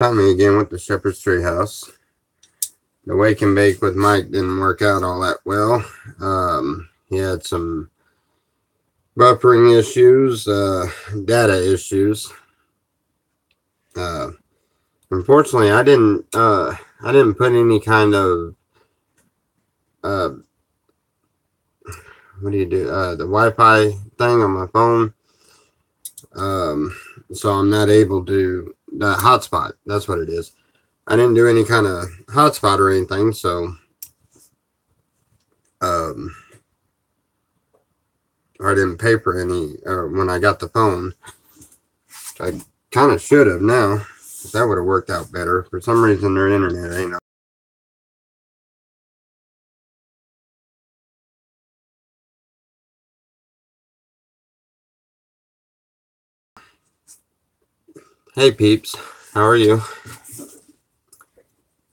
Tommy again with the Shepherd's Treehouse. The wake and bake with Mike didn't work out all that well. He had some buffering issues, data issues. Unfortunately, I didn't put any kind of what do you do? The Wi-Fi thing on my phone. So I'm not able to hotspot. That's what it is. I didn't do any kind of hotspot or anything, so I didn't pay for any when I got the phone. I kind of should have now. That would have worked out better. For some reason, their internet ain't. Hey peeps, how are you?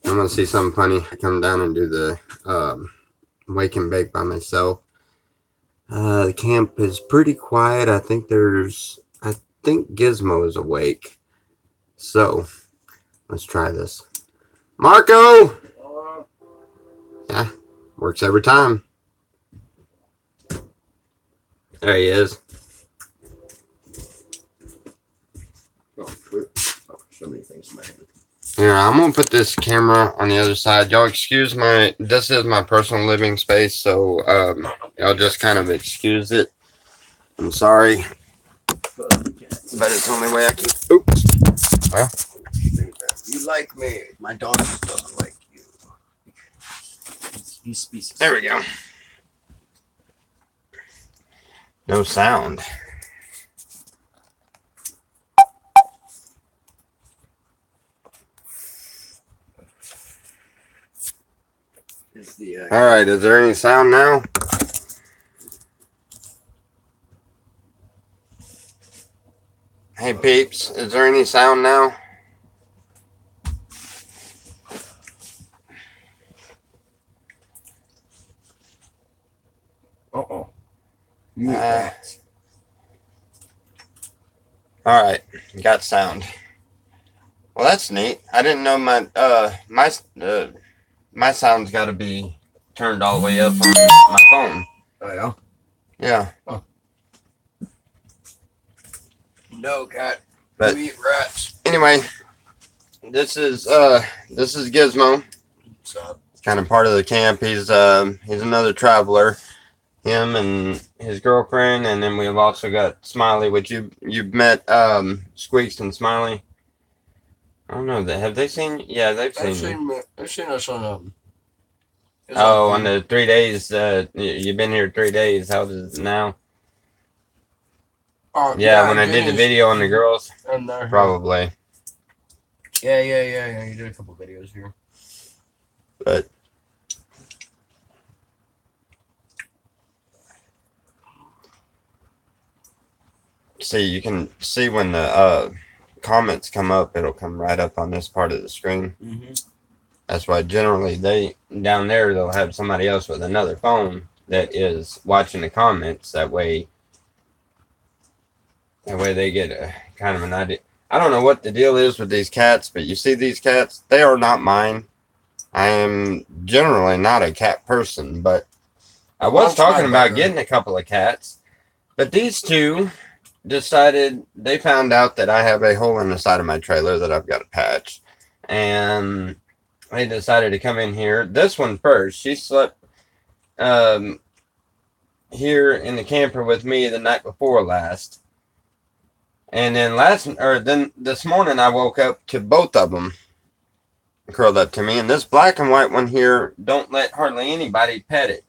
I'm gonna see something funny. I come down and do the wake and bake by myself. The camp is pretty quiet. I think Gizmo is awake. So let's try this. Marco! Yeah, works every time. There he is. So many things in my head. Yeah, I'm gonna put this camera on the other side. Y'all excuse this is my personal living space, so y'all just kind of excuse it. I'm sorry, but it's the only way I can. Oops. Well, you like me. My dog doesn't like you. He's species. There we go. No sound. All right, is there any sound now? Hey peeps, is there any sound now? Uh-oh. All right, got sound. Well, that's neat. I didn't know my sound's got to be turned all the way up on my phone. Oh yeah. Yeah. Oh. No, cat. But you eat rats. Anyway, this is Gizmo. What's up? Kind of part of the camp. He's another traveler. Him and his girlfriend, and then we've also got Smiley, which you've met Squeaks and Smiley. I don't know. Have they seen? Yeah, they've seen you. I've seen us on on the 3 days. You've been here 3 days. How is it now? Yeah, when I did the video on the girls, probably. Yeah. You did a couple videos here. But see, you can see when the comments come up, it'll come right up on this part of the screen. Mm-hmm. That's why generally down there they'll have somebody else with another phone that is watching the comments. That way they get a kind of an idea. I don't know what the deal is with these cats, but you see these cats, they are not mine. I am generally not a cat person, but I was talking about getting a couple of cats, but these two decided, they found out that I have a hole in the side of my trailer that I've got to patch, and they decided to come in here. This one first, she slept here in the camper with me the night before last, and then this morning I woke up to both of them curled up to me, and this black and white one here don't let hardly anybody pet it.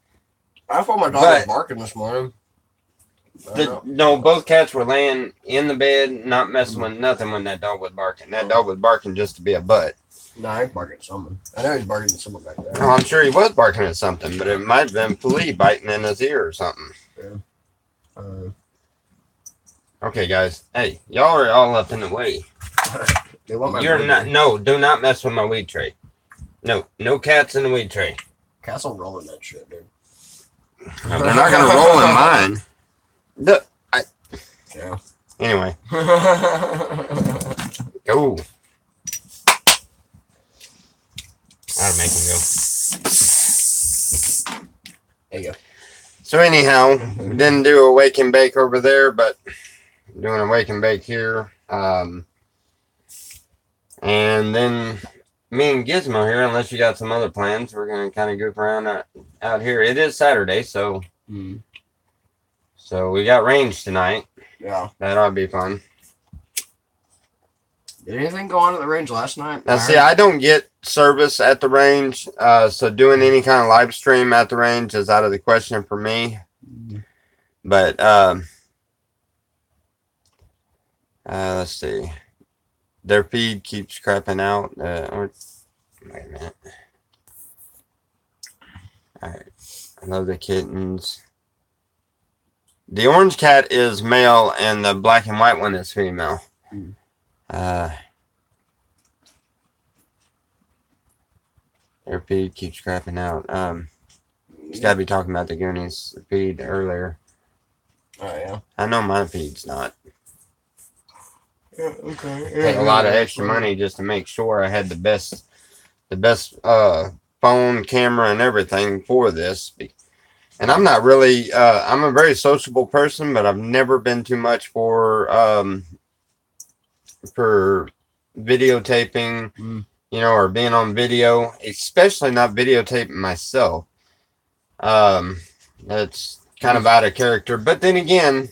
I thought my dog was barking this morning. No, both cats were laying in the bed, not messing with nothing when that dog was barking. That dog was barking just to be a butt. No, he was barking at someone. I know he was barking at someone back there. Oh, I'm sure he was barking at something, but it might have been flea biting in his ear or something. Yeah. Okay, guys. Hey, y'all are all up in the way. Do not mess with my weed tray. No cats in the weed tray. Cats will roll in that shit, dude. No, they're not gonna roll in mine. Yeah. Anyway. Oh. That'll make him go. There you go. So anyhow, didn't do a wake and bake over there, but doing a wake and bake here. And then me and Gizmo here, unless you got some other plans, we're gonna kind of goof around out here. It is Saturday, so so we got range tonight. Yeah, that ought to be fun. Did anything go on at the range last night? Now, see, I don't get service at the range, so doing any kind of live stream at the range is out of the question for me. But let's see. Their feed keeps crapping out. Wait a minute. All right. I love the kittens. The orange cat is male, and the black and white one is female. Their feed keeps crapping out. It's got to be talking about the Goonies feed earlier. Oh, yeah. I know my feed's not. Yeah, okay. Paid a lot of extra money just to make sure I had the best phone, camera, and everything for this. And I'm not really, I'm a very sociable person, but I've never been too much for videotaping, you know, or being on video, especially not videotaping myself. That's kind of out of character. But then again,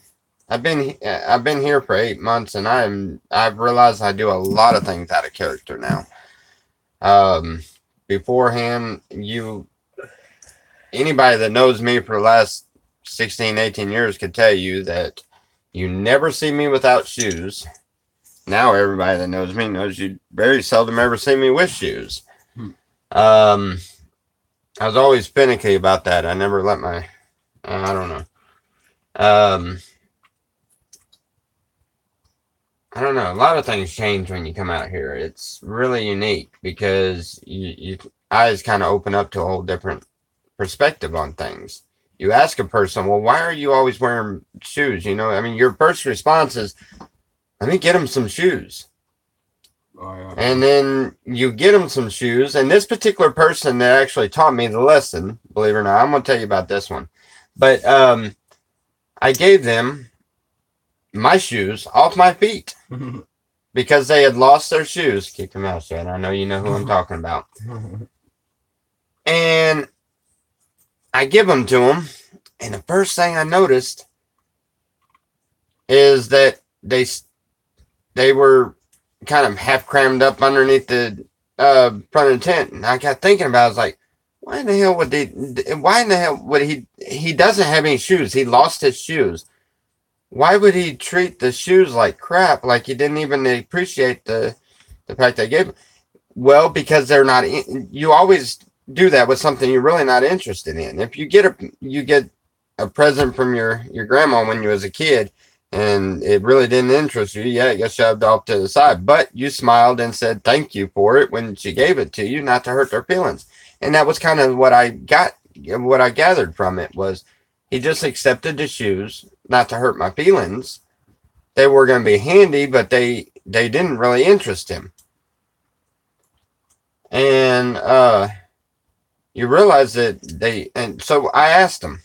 I've been here for 8 months, and I've realized I do a lot of things out of character now. Beforehand, anybody that knows me for the last 16, 18 years could tell you that you never see me without shoes. Now everybody that knows me knows you very seldom ever see me with shoes. I was always finicky about that. I never let my, I don't know. I don't know. A lot of things change when you come out here. It's really unique because you eyes kind of open up to a whole different perspective on things. You ask a person, well, why are you always wearing shoes? You know, I mean, your first response is, let me get him some shoes. Oh, yeah. And then you get him some shoes. And this particular person that actually taught me the lesson, believe it or not, I'm going to tell you about this one. But I gave them my shoes off my feet because they had lost their shoes. Keep your mouth shut. I know you know who I'm talking about. And I give them to them. And the first thing I noticed is that they were kind of half crammed up underneath the front of the tent. And I got thinking about it. I was like, why in the hell would he doesn't have any shoes. He lost his shoes. Why would he treat the shoes like crap? Like he didn't even appreciate the fact they gave him? Well, because they're not, you always do that with something you're really not interested in. If you get a present from your grandma when you was a kid, and it really didn't interest you, yeah, it got shoved off to the side. But you smiled and said thank you for it when she gave it to you, not to hurt their feelings. And that was kind of what I gathered from it was he just accepted the shoes, not to hurt my feelings. They were going to be handy, but they didn't really interest him. And you realize that and so I asked him,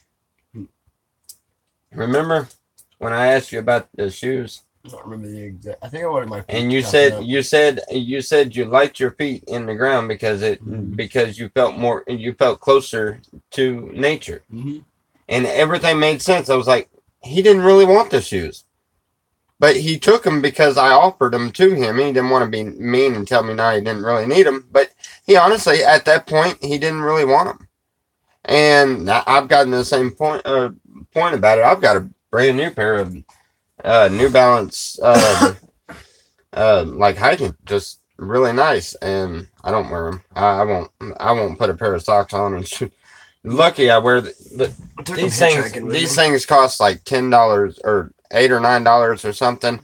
remember when I asked you about the shoes? I don't remember the exact. I think I wanted my feet. And you said you liked your feet in the ground because you felt closer to nature. And everything made sense. I was like, he didn't really want the shoes, but he took them because I offered them to him. He didn't want to be mean and tell me no, he didn't really need them. But he honestly, at that point, he didn't really want them. And I've gotten the same point about it. I've got a brand new pair of New Balance, like hiking, just really nice, and I don't wear them. I won't put a pair of socks on and shoot. Lucky I wear these things. These things cost like $10 or $8 or $9 or something.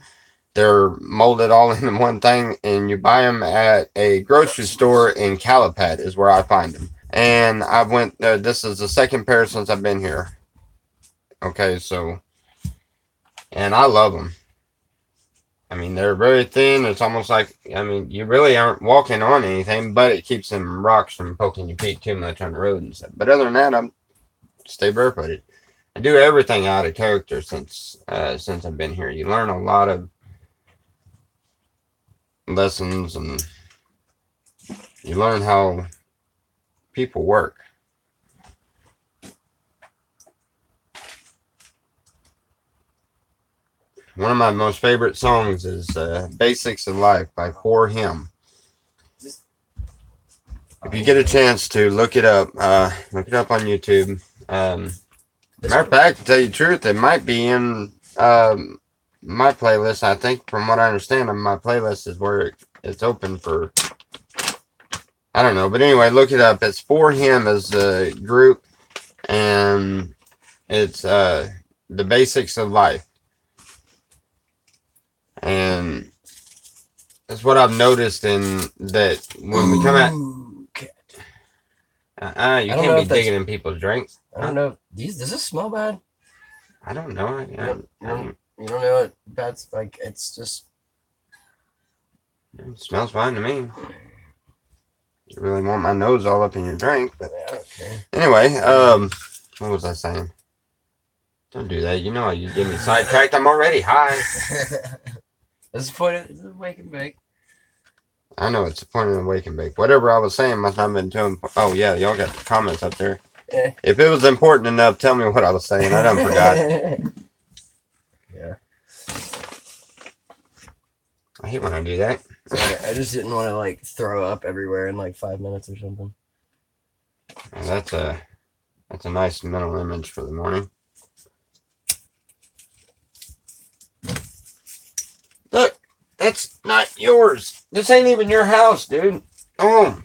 They're molded all into one thing, and you buy them at a grocery store in Calipad is where I find them. And I went. This is the second pair since I've been here. Okay, so, and I love them. I mean, they're very thin. It's almost like, I mean, you really aren't walking on anything, but it keeps them rocks from poking your feet too much on the road and stuff. But other than that, I'm stay barefooted. I do everything out of character since I've been here. You learn a lot of lessons, and you learn how people work. One of my most favorite songs is "Basics of Life" by For Him. If you get a chance to look it up on YouTube. Matter of fact, to tell you the truth, it might be in my playlist. I think, from what I understand, my playlist is where it's open for. I don't know, but anyway, look it up. It's For Him as a group, and it's the basics of life, and that's what I've noticed in that when we come at. You can't be digging in people's drinks. I don't know. Does this smell bad? I don't know. You don't know what that's like. It's just. It smells fine to me. You really want my nose all up in your drink, but okay. Anyway, what was I saying? Don't do that. You know you get me sidetracked. I'm already high. That's the point of the wake and bake. I know it's the point of the wake and bake. Whatever I was saying must not have been too important. Oh yeah, y'all got the comments up there. Yeah. If it was important enough, tell me what I was saying. I done forgot. Yeah. I hate when I do that. Sorry, I just didn't want to like throw up everywhere in like 5 minutes or something. That's a nice mental image for the morning. Look, that's not yours. This ain't even your house, dude. Oh,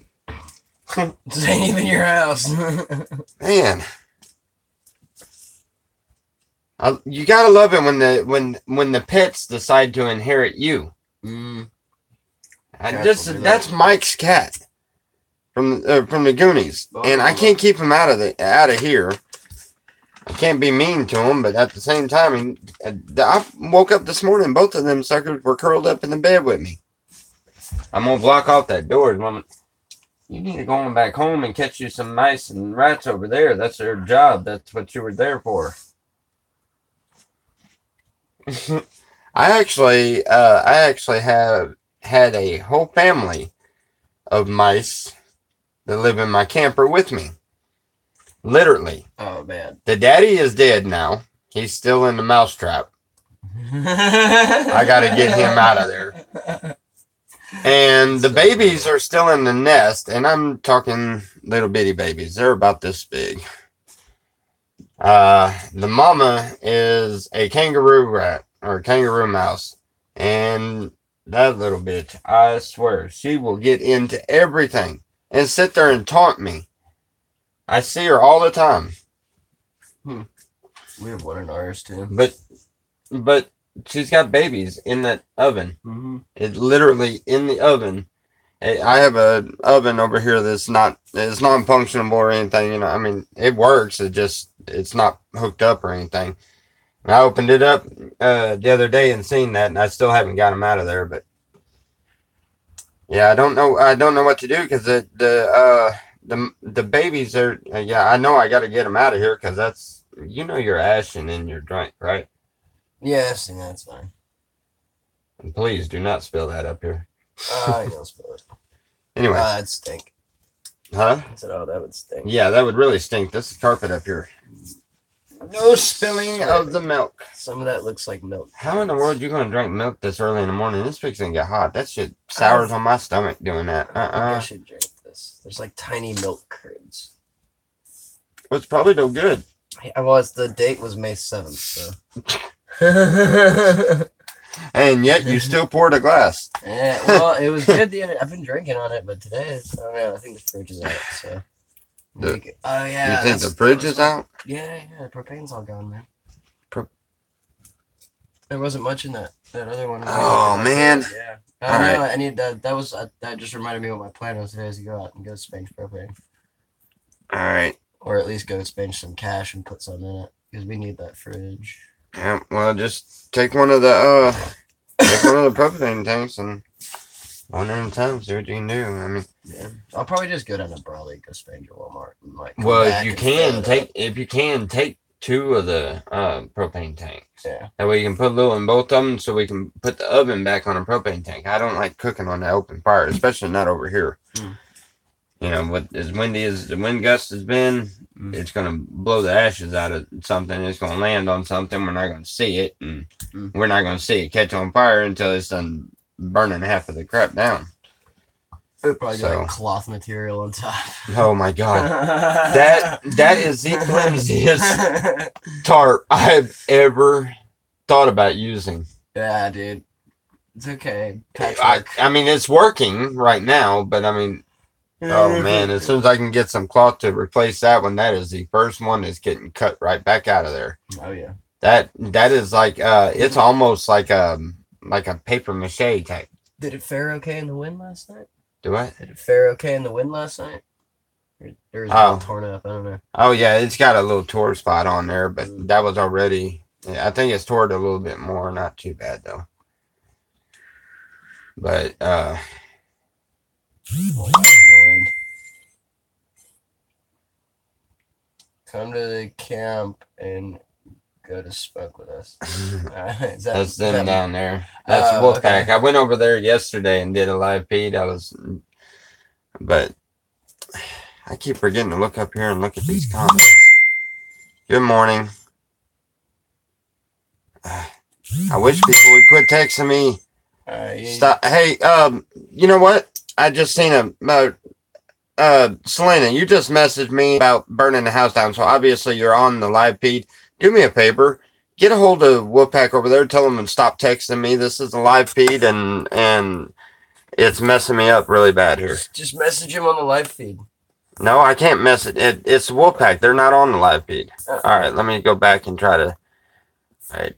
this ain't even your house. Man, you gotta love it when the pets decide to inherit you. That's Mike's cat from the Goonies, and I can't keep him out of here. I can't be mean to him, but at the same time, I woke up this morning. Both of them suckers were curled up in the bed with me. I'm gonna block off that door. You need to go on back home and catch you some mice and rats over there. That's their job. That's what you were there for. I actually have had a whole family of mice that live in my camper with me. Literally. Oh man. The daddy is dead now. He's still in the mousetrap. I gotta get him out of there. And the babies are still in the nest, and I'm talking little bitty babies. They're about this big. The mama is a kangaroo rat or a kangaroo mouse, and that little bitch, I swear, she will get into everything and sit there and taunt me. I see her all the time. We have one in ours too. But she's got babies in that oven. Mm-hmm. It's literally in the oven. I have an oven over here it's non-functional or anything. You know, I mean, it works. It's not hooked up or anything. And I opened it up the other day and seen that, and I still haven't got them out of there. But yeah, I don't know what to do because the babies are. I know I got to get them out of here because that's you're ashing in your drink, right? Yes, yeah, that's fine. And please do not spill that up here. I don't spill it. Anyway, that'd stink. Huh? I said, oh, that would stink. Yeah, that would really stink. This is carpet up here. No spilling of the milk. Some of that looks like milk. How in the world are you going to drink milk this early in the morning? This fixing to get hot. That shit sours on my stomach doing that. I should drink this. There's like tiny milk curds. Well, it's probably no good. The date was May 7th, so. And yet you still poured a glass. Yeah, well, it was good. I've been drinking on it, but today, I don't know. I think the fridge is out, so. Oh, yeah. You think the fridge is out? Yeah, the propane's all gone, man. There wasn't much in that other one. Oh, man. Yeah. I don't know. I need that. That just reminded me what my plan was today is to go out and go spank propane. All right. Or at least go spend some cash and put some in it because we need that fridge. Yeah, well, just take one of the take one of the propane tanks and one at a time, see what you can do. I mean, Yeah, I'll probably just go down to Brawley, go spend your Walmart, and like. Well, if you can take two of the propane tanks. Yeah. That way you can put a little in both of them, so we can put the oven back on a propane tank. I don't like cooking on the open fire, especially not over here. Mm. You know, what as windy as the wind gust has been, it's gonna blow the ashes out of something. It's gonna land on something. We're not gonna see it, and we're not gonna see it catch on fire until it's done burning half of the crap down. It'd probably be like cloth material on top. Oh my god, that is the flimsiest tarp I've ever thought about using. Yeah, dude, it's okay. I mean, it's working right now, but I mean, oh man, as soon as I can get some cloth to replace that one, that is the first one that's getting cut right back out of there. Oh yeah, that is like it's almost like a paper mache type. Did it fare okay in the wind last night? Do what? Did it fare okay in the wind last night? Or is it all torn up? I don't know. Oh yeah, it's got a little tore spot on there, but that was already. Yeah, I think it's tore a little bit more. Not too bad though. But come to the camp and go to smoke with us. That's them down there. That's Wolfpack. Okay. I went over there yesterday and did a live feed. But I keep forgetting to look up here and look at these comments. Good morning. I wish people would quit texting me. Stop. Hey, you know what? I just seen Selena, you just messaged me about burning the house down. So obviously you're on the live feed. Do me a favor, get a hold of Wolfpack over there. Tell them to stop texting me. This is a live feed, and it's messing me up really bad here. Just message him on the live feed. No, I can't message it. It's Wolfpack. They're not on the live feed. All right, let me go back and try to. All right.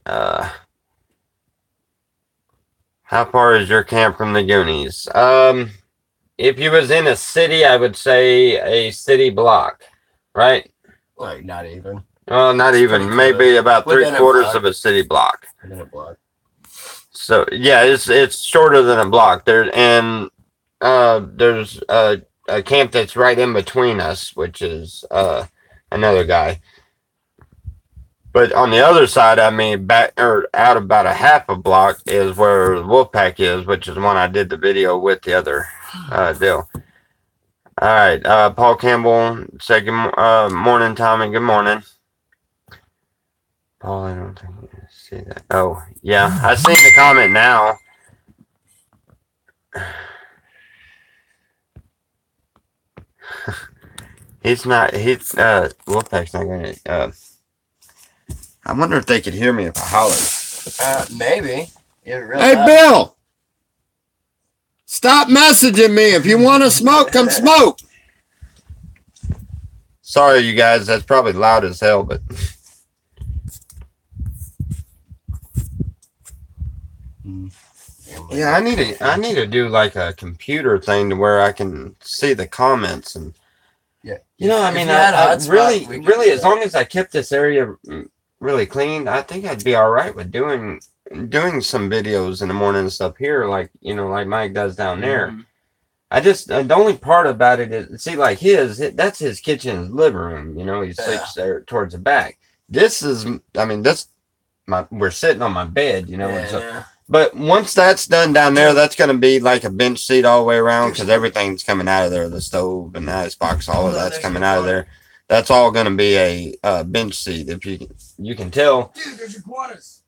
How far is your camp from the Goonies? If you was in a city, I would say a city block, right? Like not even. Well, not even. Maybe about 3/4 of a city block. Within a block. So yeah, it's shorter than a block. There's a camp that's right in between us, which is another guy. But on the other side, I mean, back or out about a half a block is where Wolfpack is, which is the one I did the video with the other deal. All right, Paul Campbell said good morning, Tommy. Good morning. Paul, I don't think you see that. Oh, yeah, I seen the comment now. Wolfpack's not gonna. I wonder if they could hear me if I hollered. Maybe. Hey, Bill! Stop messaging me. If you want to smoke, come smoke. Sorry, you guys. That's probably loud as hell, but. Yeah, I need to do like a computer thing to where I can see the comments and. Yeah. You know, I mean, I really, as long as I kept this area really clean, I think I'd be all right with doing some videos in the morning and stuff here, like, you know, like Mike does down there. Mm-hmm. I just, the only part about it is, see, like that's his kitchen and living room, you know, he sleeps there towards the back. This is, I mean, we're sitting on my bed, you know, and so, but once that's done down there, that's going to be like a bench seat all the way around because everything's coming out of there, the stove and the icebox, all of that's coming out of there. That's all going to be a bench seat. If you can tell. Dude, there's iguanas.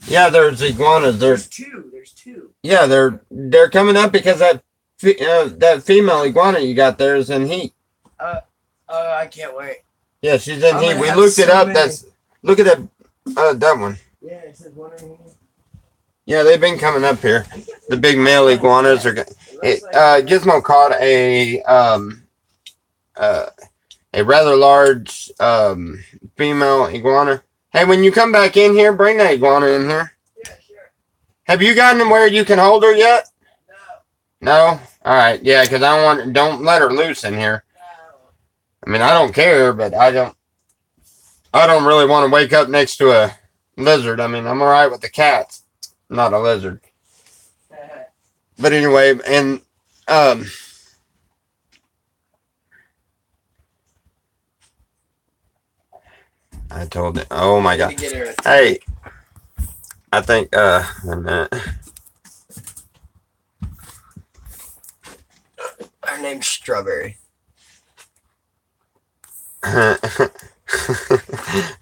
Yeah, there's iguanas. There's two. Yeah, they're coming up because that female iguana you got there is in heat. I can't wait. Yeah, she's in heat. We looked it up. Look at that one. Yeah, it says one in here. Yeah, they've been coming up here. The big male iguanas are. Gizmo caught a rather large female iguana. Hey, when you come back in here, bring that iguana in here. Yeah, sure. Have you gotten where you can hold her yet? No. No? All right. Yeah, because don't let her loose in here. No. I mean, I don't care, but I don't really want to wake up next to a lizard. I mean, I'm all right with the cats. not a lizard. But anyway, and I told it. Oh my god! Hey, I think a minute. Her name's Strawberry.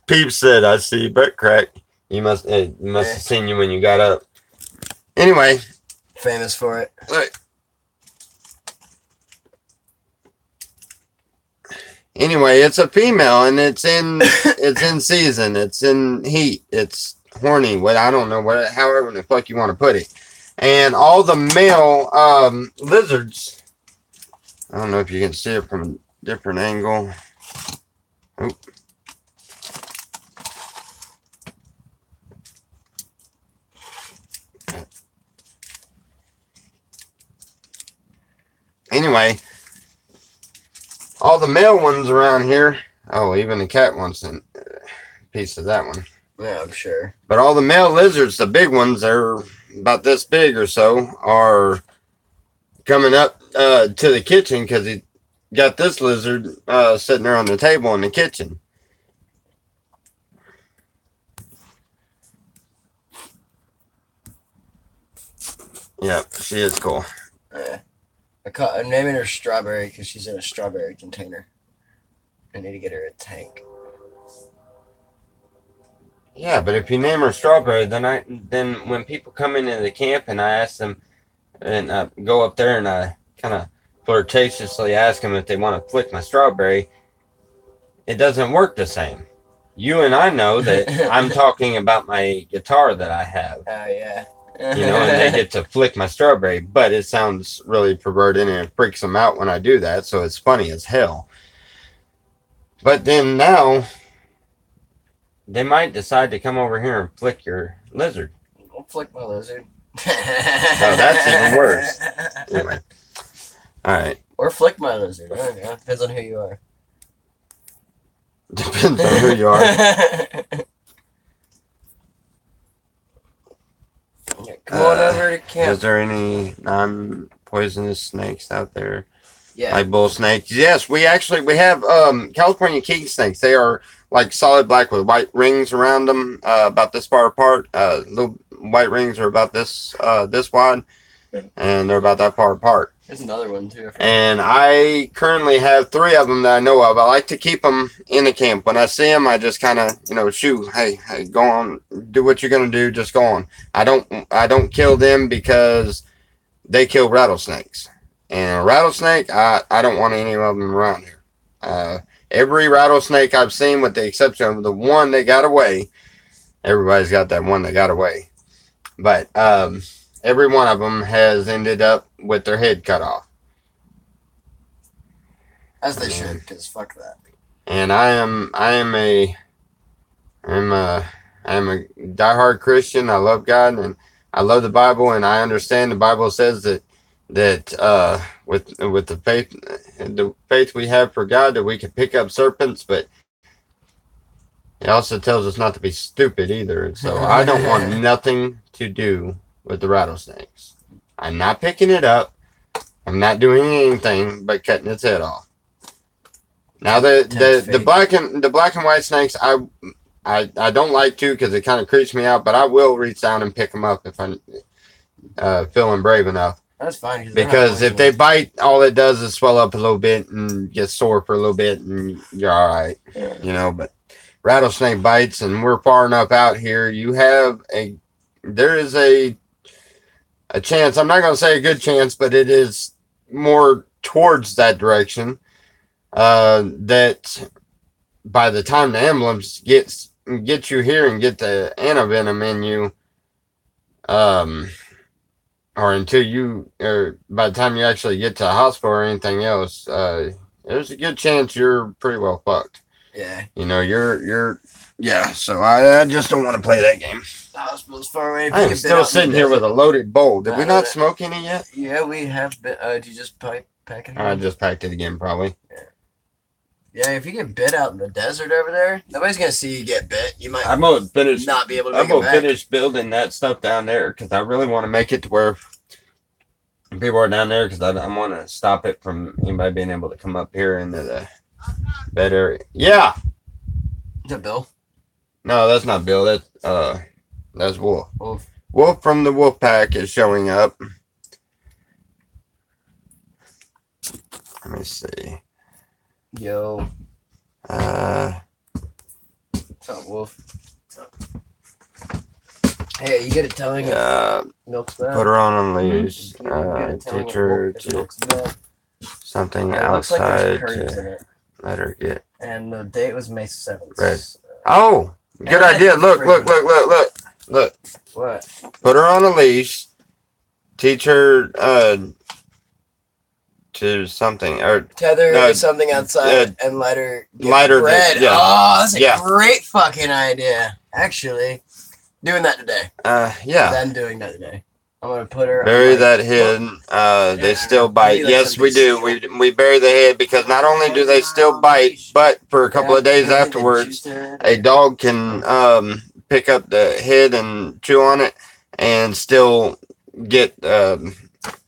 Peep said, "I see butt crack." You must have seen you when you got up. Anyway, Famous for it. look. Anyway, it's a female and it's in season. It's in heat. It's horny. What I don't know however the fuck you want to put it. And all the male lizards. I don't know if you can see it from a different angle. Oop. Anyway, all the male ones around here. Oh, even the cat wants a piece of that one. Yeah, I'm sure. But all the male lizards, the big ones, they're about this big or so, are coming up to the kitchen because he got this lizard sitting there on the table in the kitchen. Yep, she is cool. Yeah. I'm naming her Strawberry because she's in a strawberry container. I need to get her a tank. Yeah, but if you name her Strawberry, then when people come into the camp and I ask them and go up there and I kind of flirtatiously ask them if they want to flick my strawberry, it doesn't work the same. You and I know that I'm talking about my guitar that I have. Oh, yeah. And they get to flick my strawberry, but it sounds really perverted and it freaks them out when I do that, so it's funny as hell. But then now, they might decide to come over here and flick your lizard. Don't flick my lizard. Oh, that's even worse. Anyway. Alright. Or flick my lizard. I don't know. Depends on who you are. Depends on who you are. Come on over to camp. Is there any non-poisonous snakes out there? Yeah. Like bull snakes? Yes, we have California king snakes. They are like solid black with white rings around them, about this far apart. Little white rings are about this wide, and they're about that far apart. There's another one too. And I currently have 3 of them that I know of. I like to keep them in the camp. When I see them, I just kind of, shoot, hey, go on, do what you're gonna do, just go on. I don't kill them because they kill rattlesnakes. And a rattlesnake, I don't want any of them around here. Every rattlesnake I've seen, with the exception of the one that got away, everybody's got that one that got away. But every one of them has ended up with their head cut off. As they should, because fuck that. And I am a diehard Christian. I love God and I love the Bible, and I understand the Bible says that with the faith we have for God, that we can pick up serpents, but it also tells us not to be stupid either. So I don't want nothing to do with the rattlesnakes. I'm not picking it up. I'm not doing anything but cutting its head off. Now the black and white snakes, I don't like to because it kind of creeps me out, but I will reach down and pick them up if I'm feeling brave enough. That's fine. Because if they bite, all it does is swell up a little bit and get sore for a little bit, and you're all right. Yeah. But rattlesnake bites, and we're far enough out here. There is a chance. I'm not going to say a good chance, but it is more towards that direction. That by the time the ambulance gets you here and get the antivenom in you, or by the time you actually get to the hospital or anything else, there's a good chance you're pretty well fucked. Yeah. Yeah, so I just don't want to play that game. The hospital's far away. I am still sitting here with a loaded bowl. Did we not smoke any yet? Yeah, we have been. Did you just pack it? I just packed it again, probably. Yeah. Yeah, if you get bit out in the desert over there, nobody's gonna see you get bit. You might I'm gonna finish. not be able to I'm make it gonna back. finish building that stuff down there because I really want to make it to where people are down there because I want to stop it from anybody being able to come up here into the bed area. Yeah. Is that Bill? No, that's not Bill. That's Wolf. Wolf. Wolf from the Wolf Pack is showing up. Let me see. Yo. Uh, What's up, Wolf? Hey, you good at telling milk's bad? put her on a leash. You good at telling Teach her if milk's bad? something It looks like there's outside curds in to it. let her get. And the date was May 7th. Red. Oh, good idea. Look. What? Put her on a leash. Teach her to something or Tether her to something outside and let her get bread. Yeah. Oh, that's a great fucking idea. Actually, doing that today. Yeah. Then doing that today. I'm gonna put her. Bury that head. They still bite. Like Yes, we do. We bury the head because not only do they still bite, but for a couple of days afterwards, a dog can pick up the head and chew on it and still get the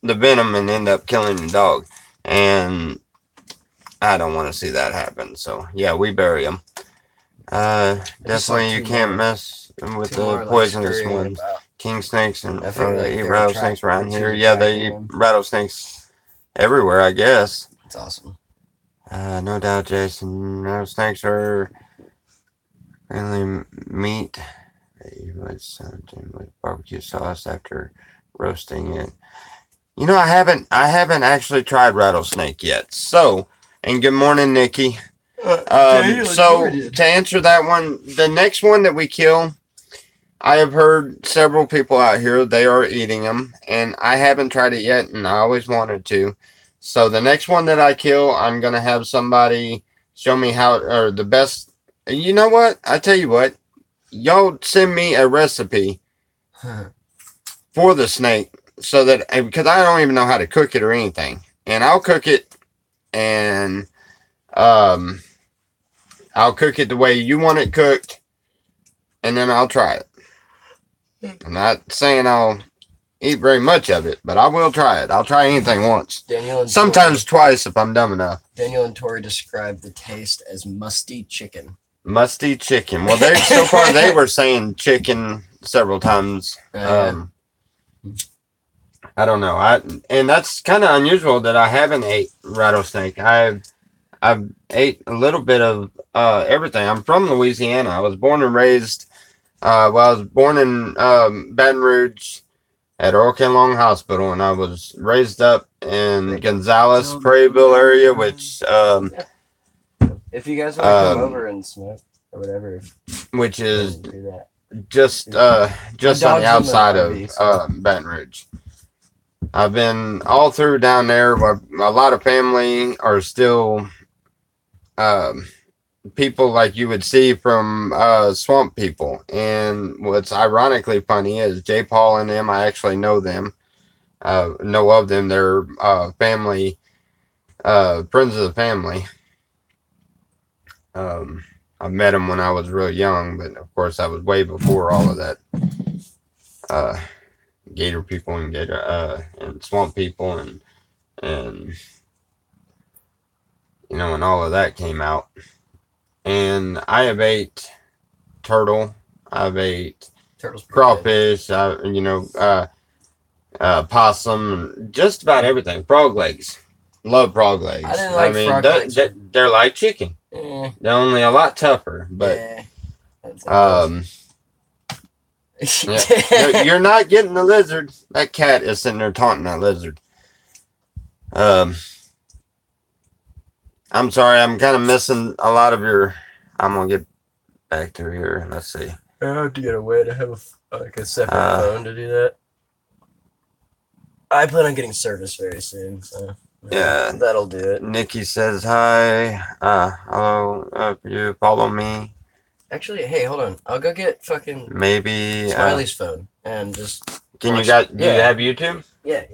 venom and end up killing the dog. And I don't want to see that happen. So yeah, we bury them. Definitely you can't mess with the poisonous ones. King snakes and eat rattlesnakes around here. Yeah, they eat rattlesnakes everywhere, I guess. That's awesome. No doubt, Jason. Rattlesnakes are mainly meat. They would something with barbecue sauce after roasting it. You know, I haven't actually tried rattlesnake yet. So, and good morning, Nikki. So to answer that one, the next one that we kill, I have heard several people out here, they are eating them, and I haven't tried it yet, and I always wanted to. So the next one that I kill, I'm going to have somebody show me how, or the best. You know what? I tell you what, y'all send me a recipe for the snake so that, because I don't even know how to cook it or anything, and I'll cook it, and I'll cook it the way you want it cooked, and then I'll try it. I'm not saying I'll eat very much of it, but I will try it. I'll try anything once. Sometimes twice if I'm dumb enough. Daniel and Tori described the taste as musty chicken. Musty chicken. Well, so far they were saying chicken several times. I don't know. And that's kind of unusual that I haven't ate rattlesnake. I've ate a little bit of everything. I'm from Louisiana. I was born and raised. I was born in Baton Rouge at Earl Ken Long Hospital, and I was raised up in Gonzales, Prairieville area, which if you guys want to come over and smoke or whatever, which is just on the outside of Baton Rouge. I've been all through down there. A lot of family are still people like you would see from swamp people. And what's ironically funny is J. Paul and them, I actually know them, know of them. They're family, friends of the family. I met them when I was real young, but of course I was way before all of that. Gator people and and swamp people and you know, and all of that came out. And I have ate turtle. I've ate crawfish. Possum. Just about everything. Frog legs. Love frog legs. I didn't like frog legs. They're like chicken. They're only a lot tougher. But you're not getting the lizard. That cat is sitting there taunting that lizard. I'm sorry, I'm kind of missing a lot of your. I'm gonna get back to here. Let's see. I have to get a way to have a separate phone to do that. I plan on getting service very soon, so yeah, that'll do it. Nikki says hi. Hello. You follow me? Actually, hey, hold on. I'll go get fucking maybe Smiley's phone and just. Do you have YouTube? Yeah.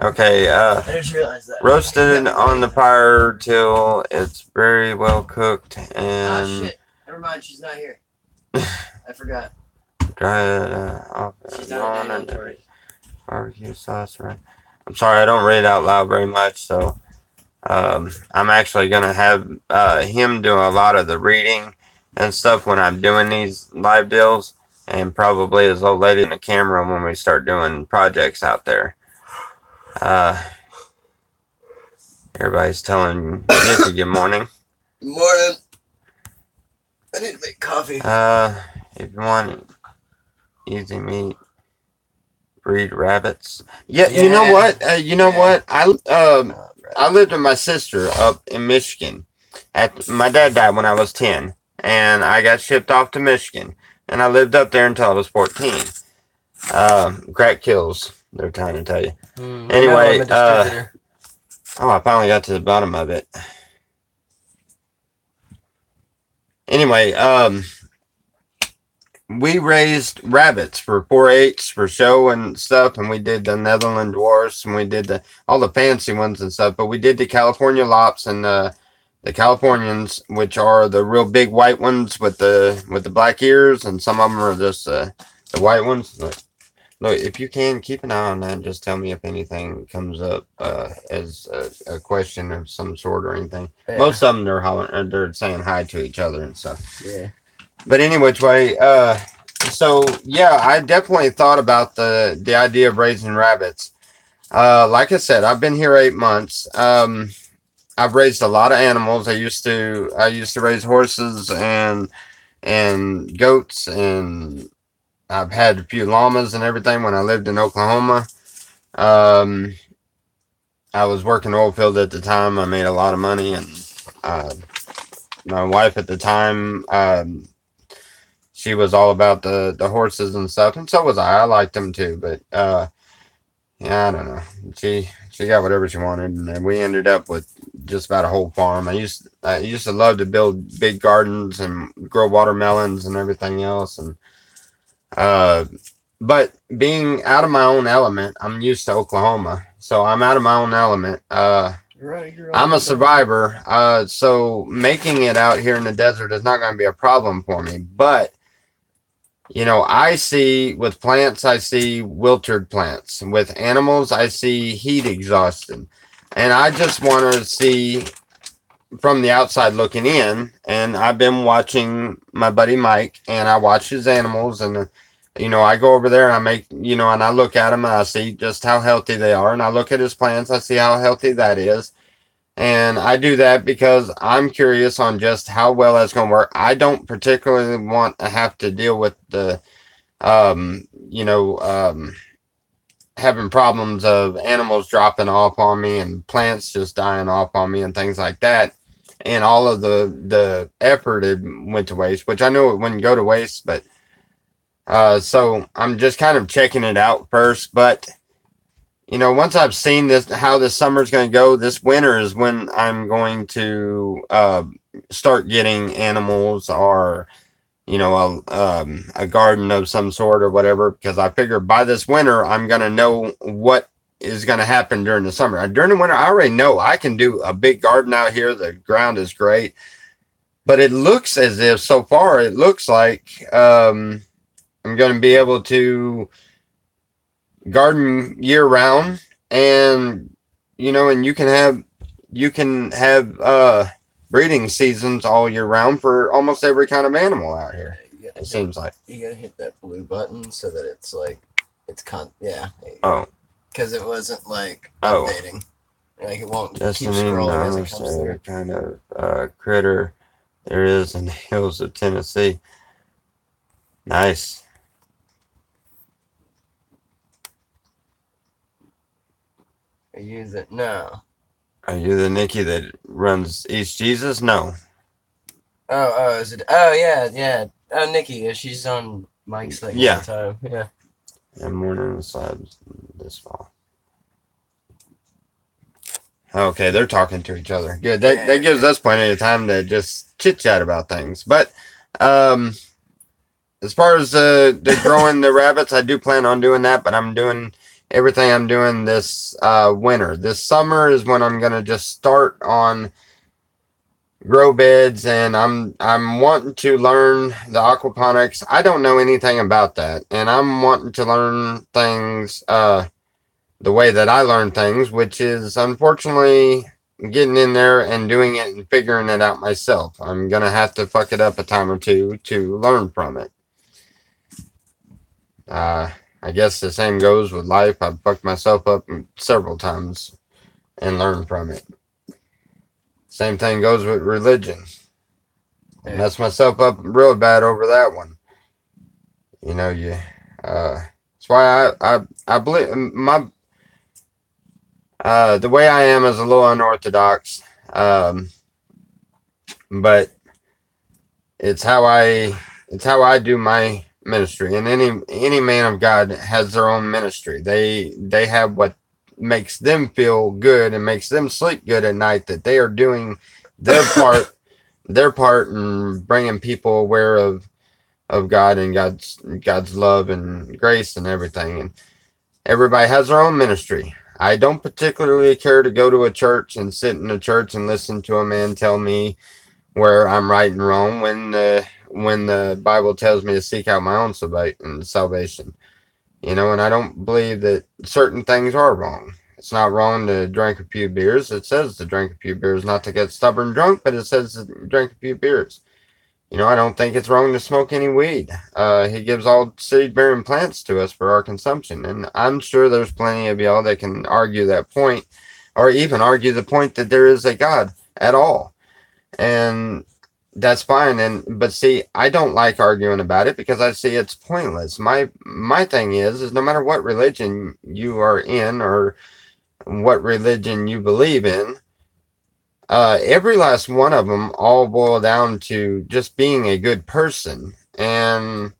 Okay, I just realized that. roasted on the fire till it's very well cooked Ah, and shit. Never mind, she's not here. I forgot. dry it off She's and not on a and day barbecue sauce. Right. I'm sorry, I don't read out loud very much, so I'm actually gonna have him do a lot of the reading and stuff when I'm doing these live deals, and probably his old lady in the camera when we start doing projects out there. Everybody's telling Nikki good morning. Good morning. I need to make coffee. If you want easy meat, breed rabbits. Yeah, you know what? What? I lived with my sister up in Michigan. My dad died when I was 10, and I got shipped off to Michigan, and I lived up there until I was 14. Crack kills. They're trying to tell you. Anyway, I finally got to the bottom of it. Anyway, we raised rabbits for 4-H for show and stuff, and we did the Netherland dwarfs, and we did all the fancy ones and stuff. But we did the California lops and the Californians, which are the real big white ones with the black ears, and some of them are just the white ones. Look, if you can keep an eye on that, just tell me if anything comes up as a question of some sort or anything. Yeah. Most of them they're saying hi to each other and stuff. Yeah. But any which way, so yeah, I definitely thought about the idea of raising rabbits. Like I said, I've been here 8 months. I've raised a lot of animals. I used to raise horses and goats, and I've had a few llamas and everything when I lived in Oklahoma. I was working oil field at the time. I made a lot of money, and my wife at the time, she was all about the horses and stuff, and so was I. I liked them too, but yeah, I don't know. She got whatever she wanted, and we ended up with just about a whole farm. I used to love to build big gardens and grow watermelons and everything else, and but being out of my own element, I'm used to Oklahoma, so I'm out of my own element. I'm a survivor, so making it out here in the desert is not going to be a problem for me. But I see with plants, I see wilted plants. With animals, I see heat exhausted, and I just want to see from the outside looking in. And I've been watching my buddy Mike, and I watch his animals, and I go over there and I make, and I look at them and I see just how healthy they are. And I look at his plants, I see how healthy that is. And I do that because I'm curious on just how well that's going to work. I don't particularly want to have to deal with the, having problems of animals dropping off on me and plants just dying off on me and things like that. And all of the effort it went to waste, which I know it wouldn't go to waste, but so I'm just kind of checking it out first. But once I've seen how this summer's going to go, this winter is when I'm going to start getting animals or a garden of some sort or whatever, because I figure by this winter I'm going to know what is going to happen during the summer. During the winter, I already know I can do a big garden out here. The ground is great, but it looks as if so far it looks like I'm going to be able to garden year round, and and you can have breeding seasons all year round for almost every kind of animal out here. It seems like you gotta hit that blue button so that it's like Oh, because it wasn't like updating. Like it won't just keep an scrolling as it enormous comes through. kind of critter there is in the hills of Tennessee. Nice. I use it no. Are you the Nikki that runs East Jesus? No. Is it? Oh yeah. Oh, Nikki, yeah, she's on Mike's thing all the time. Yeah. And morning the slabs this fall. Okay, they're talking to each other. Good. That gives us plenty of time to just chit chat about things. But as far as the growing the rabbits, I do plan on doing that. But I'm doing everything I'm doing this winter. This summer is when I'm gonna just start on grow beds, and I'm wanting to learn the aquaponics. I don't know anything about that, and I'm wanting to learn things the way that I learn things, which is unfortunately getting in there and doing it and figuring it out myself. I'm gonna have to fuck it up a time or two to learn from it. I guess the same goes with life. I've fucked myself up several times and learned from it. Same thing goes with religion. I messed myself up real bad over that one. You know, that's why I believe the way I am is a little unorthodox, but it's how I do my ministry. And any man of God has their own ministry. They have what makes them feel good and makes them sleep good at night, that they are doing their part in bringing people aware of God and God's love and grace and everything. And everybody has their own ministry. I don't particularly care to go to a church and sit in a church and listen to a man tell me where I'm right and wrong when the Bible tells me to seek out my own salvation. You know, and I don't believe that certain things are wrong. It's not wrong to drink a few beers. It says to drink a few beers, not to get stubborn drunk, but it says to drink a few beers. You know, I don't think it's wrong to smoke any weed. He gives all seed-bearing plants to us for our consumption. And I'm sure there's plenty of y'all that can argue that point, or even argue the point that there is a God at all. And that's fine. But see, I don't like arguing about it because I see it's pointless. My thing is no matter what religion you are in or what religion you believe in, every last one of them all boil down to just being a good person. And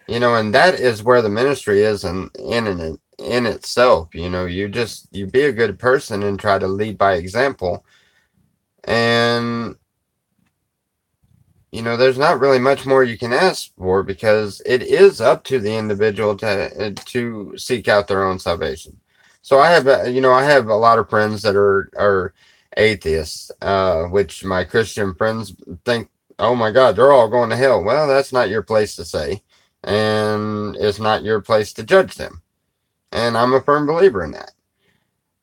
you know, and that is where the ministry is in itself. You know, you be a good person and try to lead by example. And you know, there's not really much more you can ask for, because it is up to the individual to seek out their own salvation. So I have a lot of friends that are atheists, which my Christian friends think, oh my God, they're all going to hell. Well, that's not your place to say, and it's not your place to judge them. And I'm a firm believer in that.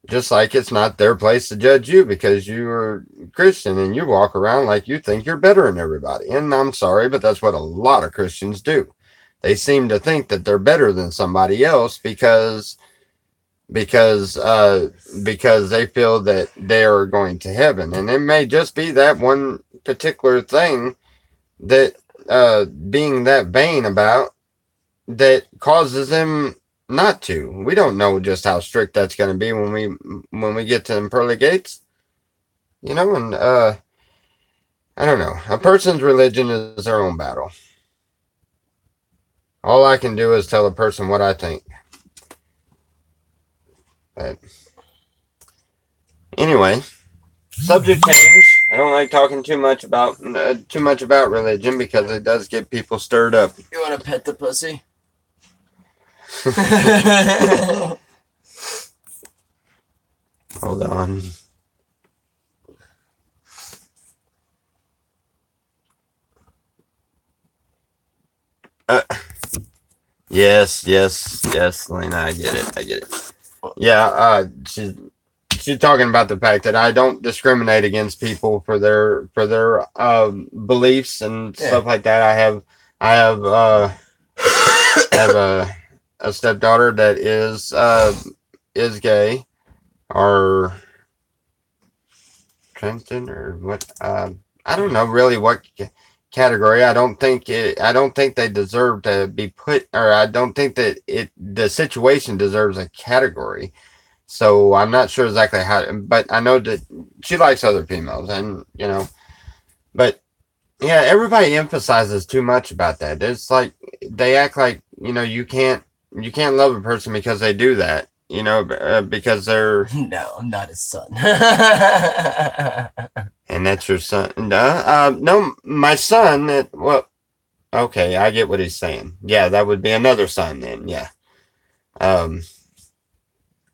Just like it's not their place to judge you because you're Christian and you walk around like you think you're better than everybody. And I'm sorry, but that's what a lot of Christians do. They seem to think that they're better than somebody else because they feel that they are going to heaven. And it may just be that one particular thing that being that vain about that causes them not to. We don't know just how strict that's going to be when we get to them pearly gates, you know. And I don't know. A person's religion is their own battle. All I can do is tell a person what I think. But anyway, subject change. I don't like talking too much about religion because it does get people stirred up. You want to pet the pussy? Hold on. Yes, Lena, I get it. Yeah, she's talking about the fact that I don't discriminate against people for their beliefs and stuff like that. I have a stepdaughter that is gay or transgender, what I don't know really what category. I don't think they deserve to be put, or I don't think that the situation deserves a category. So I'm not sure exactly how, but I know that she likes other females, and you know, but yeah, everybody emphasizes too much about that. It's like they act like, you know, you can't love a person because they do that, you know, because they're no, I'm not his son. And that's your son? No, my son. Well, okay, I get what he's saying. Yeah, that would be another son then. Yeah.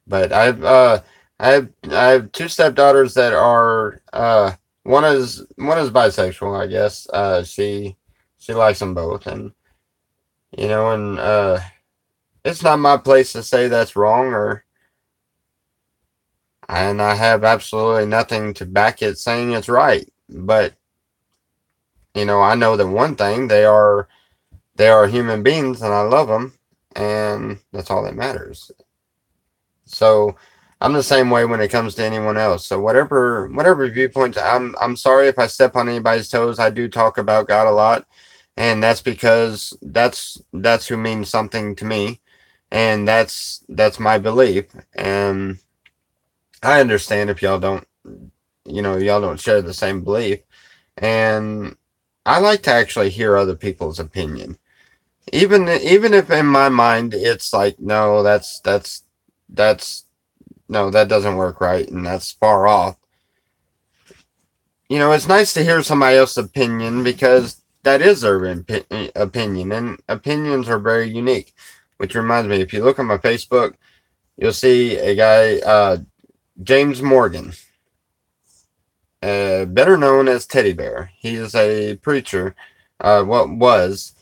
But I have two stepdaughters that are one is bisexual, I guess. She likes them both, and it's not my place to say that's wrong, and I have absolutely nothing to back it saying it's right. But I know that one thing, they are human beings, and I love them, and that's all that matters. So I'm the same way when it comes to anyone else. So whatever viewpoint, I'm sorry if I step on anybody's toes. I do talk about God a lot, and that's because that's who means something to me, and that's my belief. And I understand if y'all don't share the same belief, and I like to actually hear other people's opinion, even if in my mind it's like, no, that's no, that doesn't work right, and that's far off. It's nice to hear somebody else's opinion because that is their opinion, and opinions are very unique. Which reminds me, if you look on my Facebook, you'll see a guy, James Morgan, better known as Teddy Bear. He is a preacher. What was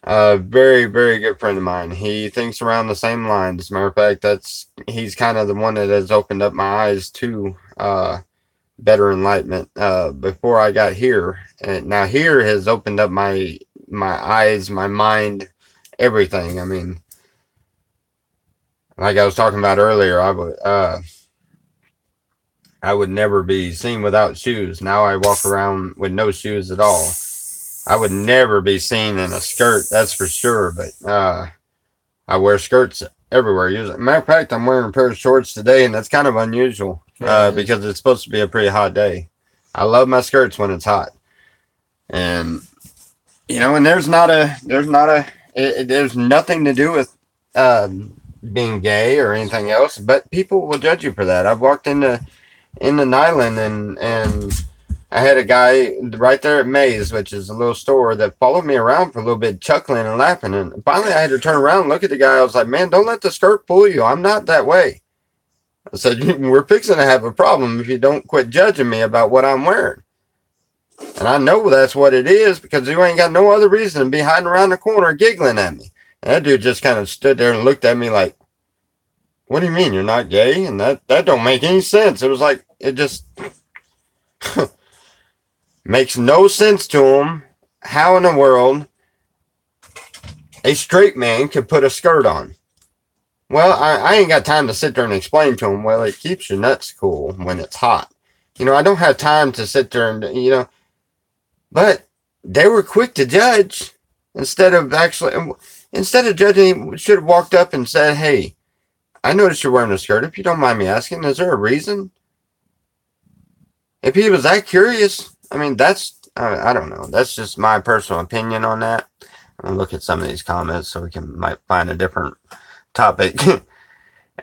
a very, very good friend of mine. He thinks around the same lines. As a matter of fact, he's kind of the one that has opened up my eyes to better enlightenment before I got here. And now here has opened up my eyes, my mind, everything. I mean, like I was talking about earlier, I would never be seen without shoes. Now I walk around with no shoes at all. I would never be seen in a skirt, that's for sure. But I wear skirts everywhere. Matter of fact, I'm wearing a pair of shorts today, and that's kind of unusual because it's supposed to be a pretty hot day. I love my skirts when it's hot, and and there's nothing to do with being gay or anything else, but people will judge you for that. I've walked into Nyland, and I had a guy right there at Maze, which is a little store, that followed me around for a little bit, chuckling and laughing. And finally, I had to turn around and look at the guy. I was like, man, don't let the skirt fool you. I'm not that way. I said, we're fixing to have a problem if you don't quit judging me about what I'm wearing. And I know that's what it is, because you ain't got no other reason to be hiding around the corner giggling at me. And that dude just kind of stood there and looked at me like, what do you mean you're not gay? And that don't make any sense. It was like, it just makes no sense to him how in the world a straight man could put a skirt on. Well, I ain't got time to sit there and explain to him, well, it keeps your nuts cool when it's hot. I don't have time to sit there and, but they were quick to judge instead of judging. He should have walked up and said, hey, I noticed you're wearing a skirt. If you don't mind me asking, is there a reason? If he was that curious, I mean, I don't know. That's just my personal opinion on that. I'm going to look at some of these comments so we might find a different topic.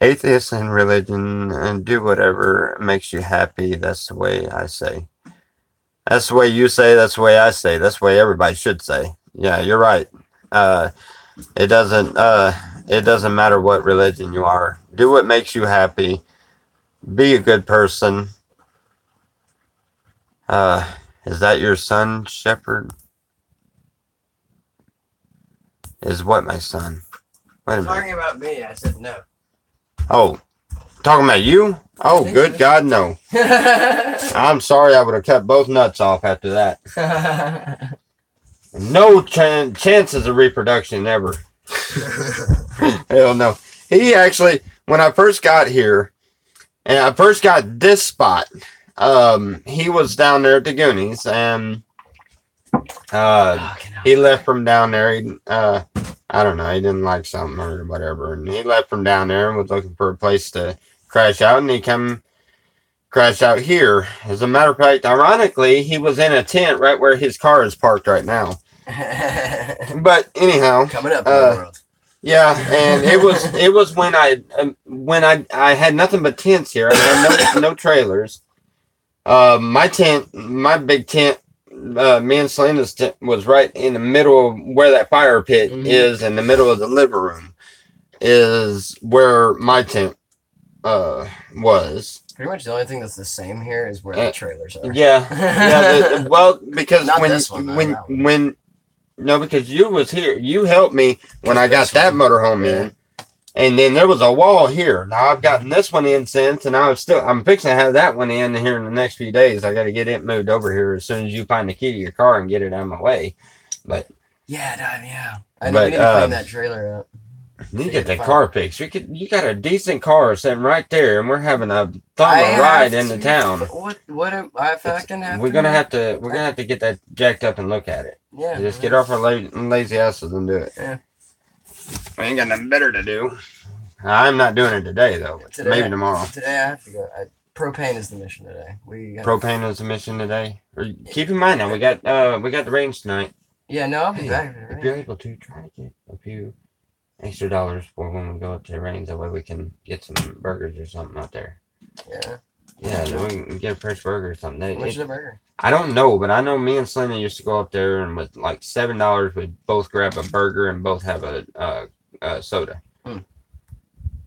Atheists and religion, and do whatever makes you happy. That's the way I say. That's the way you say. That's the way I say. That's the way everybody should say. Yeah, you're right. It doesn't matter what religion you are. Do what makes you happy. Be a good person. Is that your son, Shepherd? Is what my son? Wait a minute. Talking about me, I said no. Oh, talking about you? Oh, good God, no. I'm sorry, I would have cut both nuts off after that. No chances of reproduction ever. Hell no. He actually, when I first got here, and I first got this spot, he was down there at the Goonies, and he left from down there. I don't know, he didn't like something or whatever, and he left from down there and was looking for a place to crash out, and he come crashed out here. As a matter of fact, ironically, he was in a tent right where his car is parked right now. But anyhow, coming up in the world. Yeah, and it was when I had nothing but tents here. I had no trailers. My big tent, me and Selena's tent was right in the middle of where that fire pit is, in the middle of the living room, is where my tent was. Pretty much the only thing that's the same here is where the trailers are. Yeah. Well, because Not this one, though, that one. when no, because you was here, you helped me when I got that motorhome in, and then there was a wall here. Now I've gotten this one in since, and I'm fixing to have that one in here in the next few days. I got to get it moved over here as soon as you find the key to your car and get it out of my way. But yeah, I know we need to clean that trailer up. You need to get that car fixed. You got a decent car sitting right there, and we're having a ride into town. What am I fucking have? We're gonna have to get that jacked up and look at it. Yeah. Just get off our lazy asses and do it. Yeah. We ain't got nothing better to do. I'm not doing it today though. Maybe tomorrow. Today I have to go. Propane is the mission today. Propane is the mission today. Keep in mind now we got the range tonight. Yeah, no, I'll be back. If you're able to try to get a few extra dollars for when we go up to the range, that way we can get some burgers or something out there. Yeah. Yeah, we can get a fresh burger or something. What's the burger? I don't know, but I know me and Selena used to go up there, and with like $7, we'd both grab a burger and both have a soda. You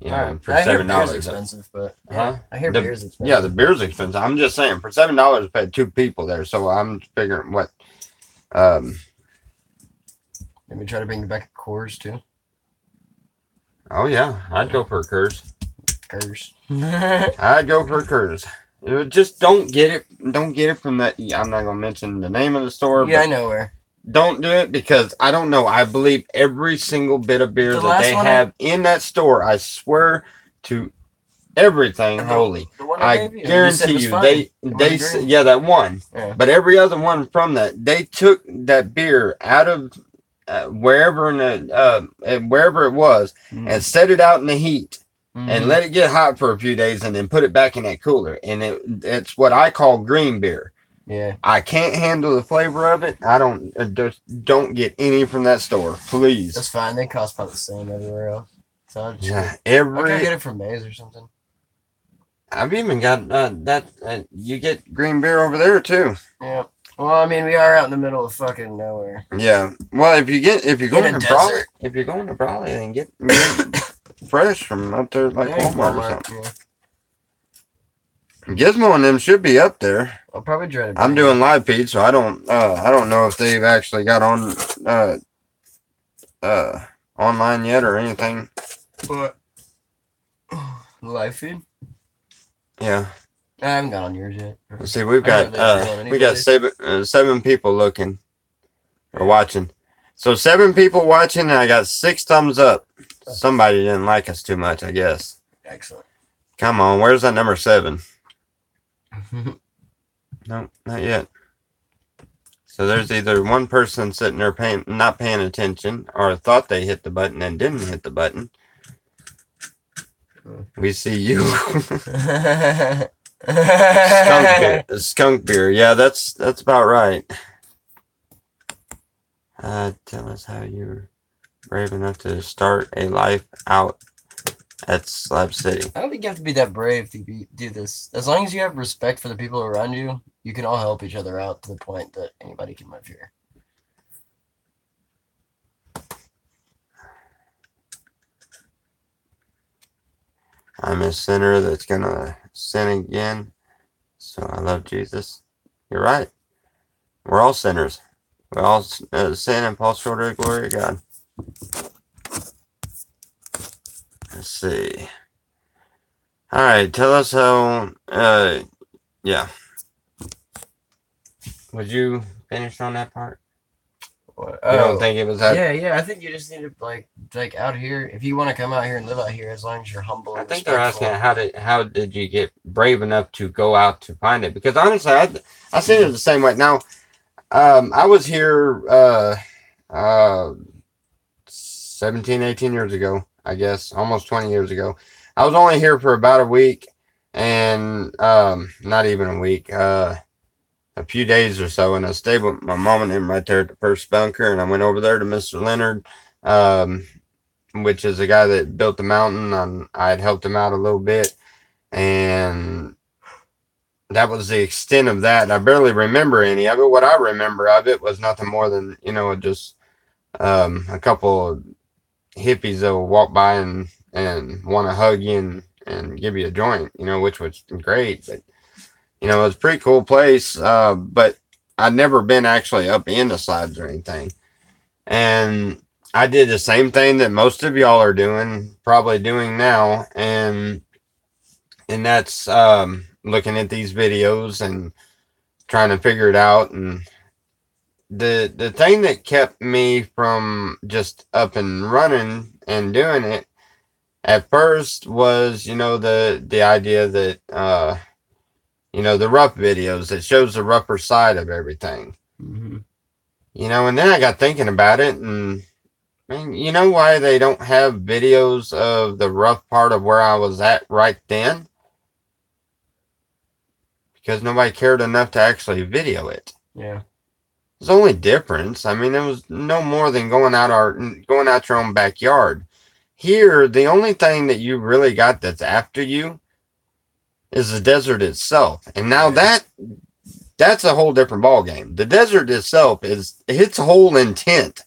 know, for $7. Beer's expensive, but I hear beer's expensive. Yeah, the beer's expensive. I'm just saying, for $7, we paid 2 people there, so I'm figuring what. Maybe try to bring back a Coors too. Oh yeah, I'd go for a Coors. I'd go for a Coors. Just don't get it from that. I'm not gonna mention the name of the store. Yeah, I know where. Don't do it because I don't know. I believe every single bit of beer that they have in that store. I swear to everything holy. I guarantee you, that one. Yeah. But every other one from that, they took that beer out of wherever it was and set it out in the heat. And let it get hot for a few days and then put it back in that cooler. And it's what I call green beer. Yeah. I can't handle the flavor of it. I don't get any from that store, please. That's fine. They cost about the same everywhere else. So I just get it from Maze or something. I've even got you get green beer over there too. Yeah. Well, I mean, we are out in the middle of fucking nowhere. Yeah. Well, if you're going to Brawley, then get fresh from up there like Walmart or something. Yeah. Gizmo and them should be up there. I'll probably try to. I'm doing live feed, so I don't know if they've actually got on online yet or anything. What? Live feed? Yeah. I haven't got on yours yet. Let's see, we got 7 people looking or watching. So 7 people watching, and I got 6 thumbs up. Somebody didn't like us too much, I guess. Excellent. Come on, where's that number 7? No, not yet. So there's either one person sitting there not paying attention, or thought they hit the button and didn't hit the button. We see you. Skunk beer. Yeah, that's about right. Tell us how you're brave enough to start a life out at Slab City. I don't think you have to be that brave to do this. As long as you have respect for the people around you, you can all help each other out to the point that anybody can live here. I'm a sinner that's gonna sin again. So I love Jesus. You're right. We're all sinners. We all sin and fall short of the glory of God. Let's see. All right, tell us how. Yeah. Would you finish on that part? What? You don't think it was that? Yeah. I think you just need to like out here. If you want to come out here and live out here, as long as you're humble. I think they're asking how did you get brave enough to go out to find it? Because honestly, I see it the same way. Now, I was here 17, 18 years ago, I guess, almost 20 years ago. I was only here for about a week, and not even a week, a few days or so, and I stayed with my mom and him right there at the first bunker, and I went over there to Mr. Leonard, which is the guy that built the mountain, and I had helped him out a little bit, and that was the extent of that. I barely remember any of it. What I remember of it was nothing more than, just a couple of hippies that will walk by and want to hug you and give you a joint, which was great. But it was a pretty cool place. But I'd never been actually up into Slabs or anything, and I did the same thing that most of y'all are doing, probably doing now, and that's looking at these videos and trying to figure it out. And the thing that kept me from just up and running and doing it at first was, the idea that the rough videos that shows the rougher side of everything. Mm-hmm. And then I got thinking about it, and man, you know why they don't have videos of the rough part of where I was at right then? Because nobody cared enough to actually video it. Yeah. It's the only difference. I mean, it was no more than going out your own backyard. Here, the only thing that you really got that's after you is the desert itself. And now that's a whole different ball game. The desert itself its whole intent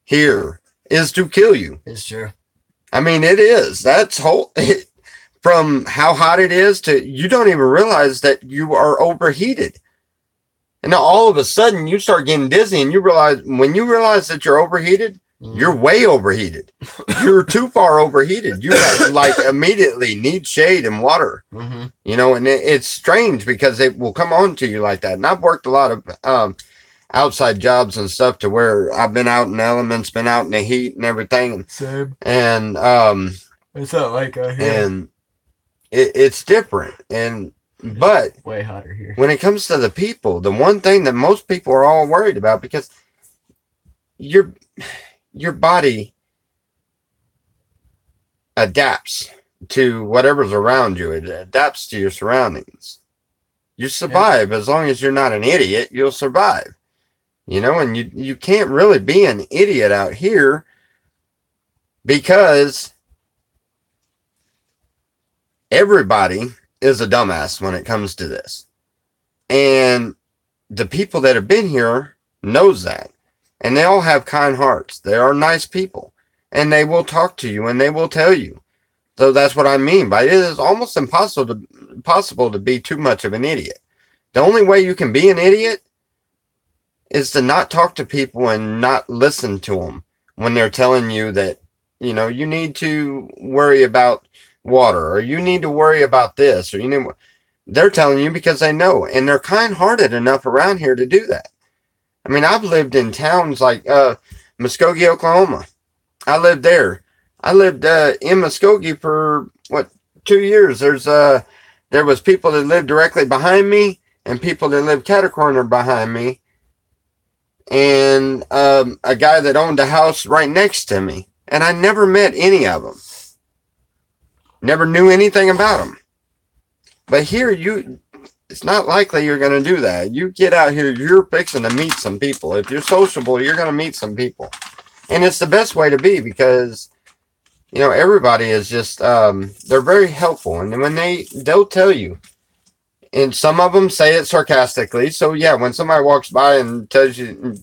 here is to kill you. It's true. I mean, it is. From how hot it is to you don't even realize that you are overheated. And now all of a sudden you start getting dizzy, and when you realize that you're overheated, you're way overheated. You're too far overheated. You immediately need shade and water. Mm-hmm. And it's strange because it will come on to you like that. And I've worked a lot of outside jobs and stuff to where I've been out in the elements, been out in the heat and everything. Same. And it's not like here. And it's different. But way hotter here. When it comes to the people, the one thing that most people are all worried about, because your body adapts to whatever's around you. It adapts to your surroundings. You survive. As long as you're not an idiot, you'll survive. And you can't really be an idiot out here because everybody is a dumbass when it comes to this. And the people that have been here knows that. And they all have kind hearts. They are nice people. And they will talk to you and they will tell you. So that's what I mean by it is almost impossible to be too much of an idiot. The only way you can be an idiot is to not talk to people and not listen to them when they're telling you that, you need to worry about water, or you need to worry about this, or they're telling you because they know, and they're kind-hearted enough around here to do that. I mean, I've lived in towns like Muskogee, Oklahoma. I lived there. I lived in Muskogee for 2 years. There was people that lived directly behind me and people that lived catty-corner behind me, and a guy that owned a house right next to me, and I never met any of them. Never knew anything about them. But here, it's not likely you're going to do that. You get out here, you're fixing to meet some people. If you're sociable, you're going to meet some people. And it's the best way to be because, everybody is just, they're very helpful. And when they'll tell you, and some of them say it sarcastically. So yeah, when somebody walks by and tells you,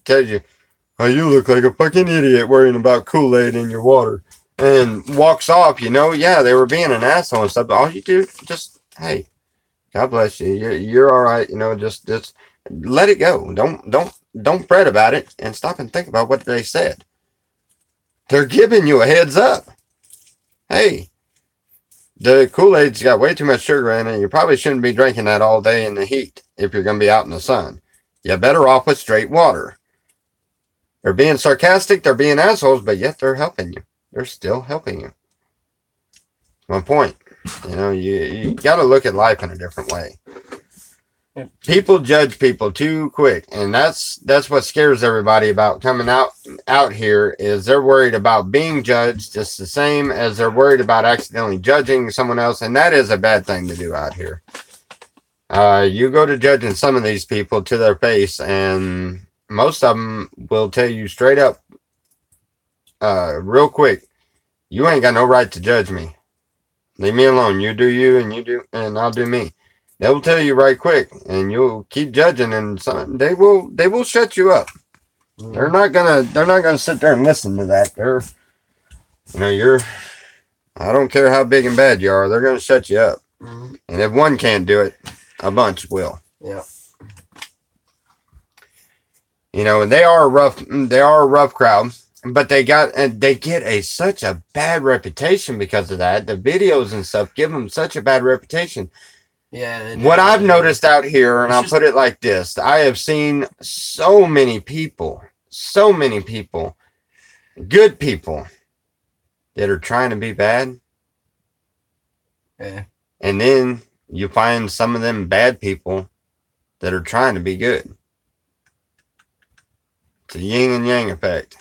oh, you look like a fucking idiot worrying about Kool-Aid in your water, and walks off, yeah, they were being an asshole and stuff. But all you do, just, hey, God bless you. You're all right. Just let it go. Don't fret about it and stop and think about what they said. They're giving you a heads up. Hey, the Kool-Aid's got way too much sugar in it. You probably shouldn't be drinking that all day in the heat if you're going to be out in the sun. You're better off with straight water. They're being sarcastic. They're being assholes, but yet they're helping you. They're still helping you. My point. You got to look at life in a different way. People judge people too quick, and that's what scares everybody about coming out here is they're worried about being judged just the same as they're worried about accidentally judging someone else, and that is a bad thing to do out here. You go to judging some of these people to their face, and most of them will tell you straight up, real quick, you ain't got no right to judge me. Leave me alone. You do you, and I'll do me. They will tell you right quick, and you'll keep judging, and they will shut you up. They're not gonna sit there and listen to that. You're I don't care how big and bad you are, they're going to shut you up. Mm-hmm. And if one can't do it, a bunch will. Yeah. You know, and they are a rough crowd, but they get such a bad reputation because of that. The videos and stuff give them such a bad reputation. Yeah. What I've noticed out here, and I'll put it like this, I have seen so many people, good people, that are trying to be bad. Yeah. And then you find some of them bad people that are trying to be good. It's a yin and yang effect.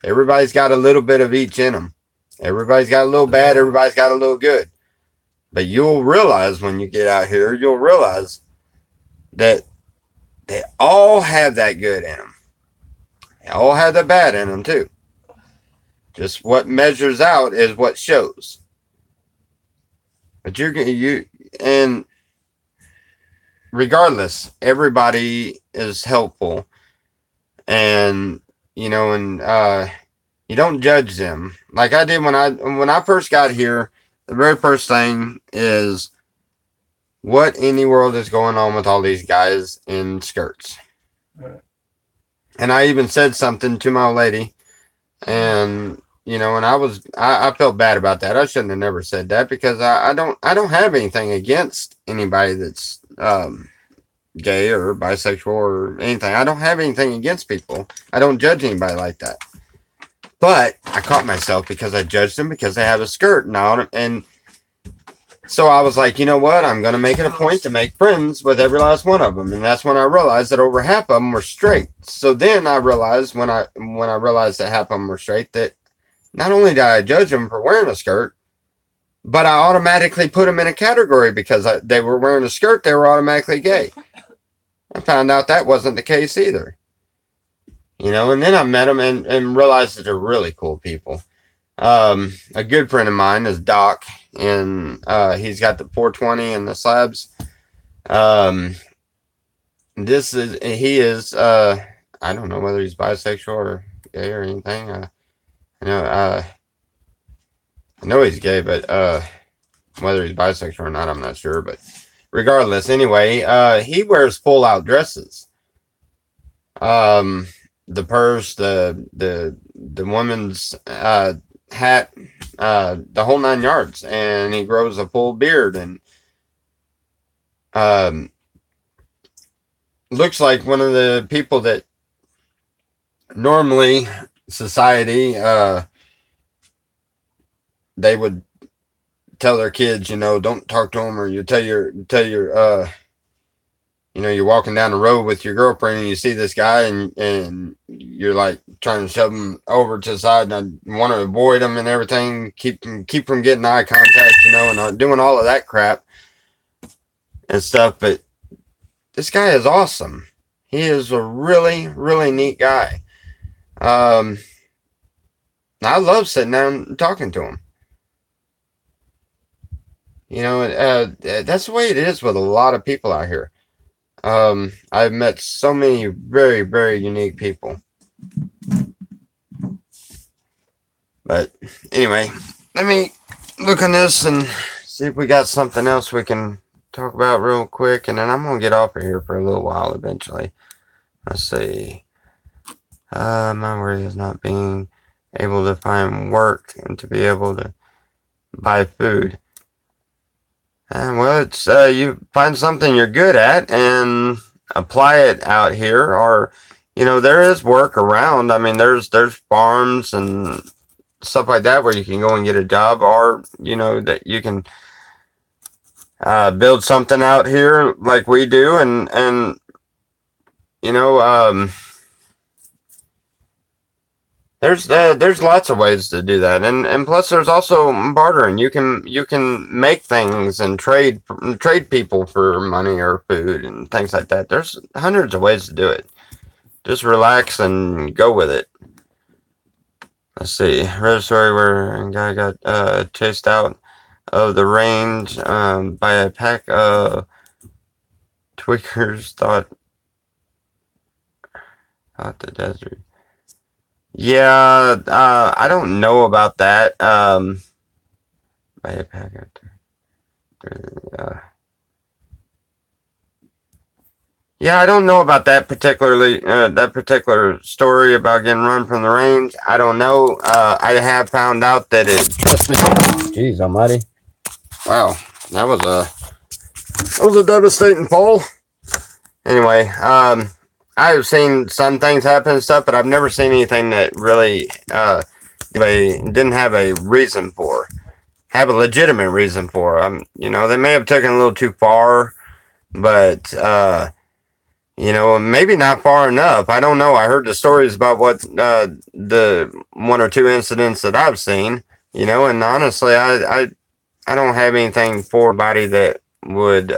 Everybody's got a little bit of each in them. Everybody's got a little bad, everybody's got a little good. But you'll realize when you get out here, you'll realize that they all have that good in them. They all have the bad in them too. Just what measures out is what shows. But and regardless, everybody is helpful, and you know, and you don't judge them like I did when I first got here. The very first thing is, what in the world is going on with all these guys in skirts? Right. And I even said something to my lady, and you know, and I felt bad about that. I shouldn't have never said that because I don't have anything against anybody that's gay or bisexual or anything. I don't have anything against people. I don't judge anybody like that. But I caught myself because I judged them because they have a skirt now, and so I was like, you know what? I'm going to make it a point to make friends with every last one of them, and that's when I realized that over half of them were straight. So then I realized when I realized that half of them were straight, that not only did I judge them for wearing a skirt, but I automatically put them in a category because they were wearing a skirt. They were automatically gay. I found out that wasn't the case either. You know, and then I met them and realized that they're really cool people. A good friend of mine is Doc, and he's got the 420 and the slabs. He is I don't know whether he's bisexual or gay or anything. I know he's gay, but whether he's bisexual or not, I'm not sure. But regardless, anyway, he wears full out dresses. The purse, the woman's hat, the whole 9 yards, and he grows a full beard and looks like one of the people that normally society they would tell their kids, you know, don't talk to them, or you tell your you know, you're walking down the road with your girlfriend and you see this guy and you're like trying to shove him over to the side and I want to avoid him and everything, keep from getting eye contact, you know, and doing all of that crap and stuff. But this guy is awesome. He is a really, really neat guy. I love sitting down and talking to him. You know, that's the way it is with a lot of people out here. I've met so many very, very unique people. But anyway, let me look on this and see if we got something else we can talk about real quick, and then I'm gonna get off of here for a little while eventually. Let's see. My worry is not being able to find work and to be able to buy food. Well, it's you find something you're good at and apply it out here, or you know, there is work around. I mean, there's farms and stuff like that where you can go and get a job, or you know, that you can build something out here like we do, and you know, there's lots of ways to do that, and plus there's also bartering. You can make things and trade people for money or food and things like that. There's hundreds of ways to do it. Just relax and go with it. Let's see. Read a story where a guy got chased out of the range by a pack of tweakers. Thought the desert. Yeah, I don't know about that. by a packet. Yeah, I don't know about that particular story about getting run from the range. I don't know. I have found out that it. Jeez Almighty! Wow, that was a devastating fall. Anyway, I have seen some things happen and stuff, but I've never seen anything that really they didn't have a reason for, have a legitimate reason for. They may have taken a little too far, but maybe not far enough. I don't know. I heard the stories about what the one or two incidents that I've seen, and honestly, I don't have anything for anybody that would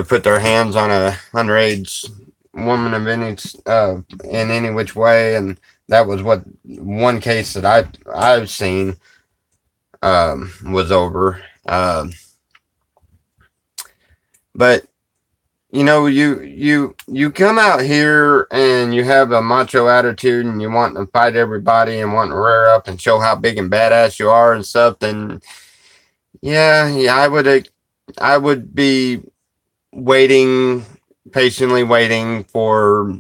put their hands on a underage woman of in any which way, and that was what one case that I've seen was over. But you come out here and you have a macho attitude and you want to fight everybody and want to rear up and show how big and badass you are and stuff, then yeah, I would be patiently waiting for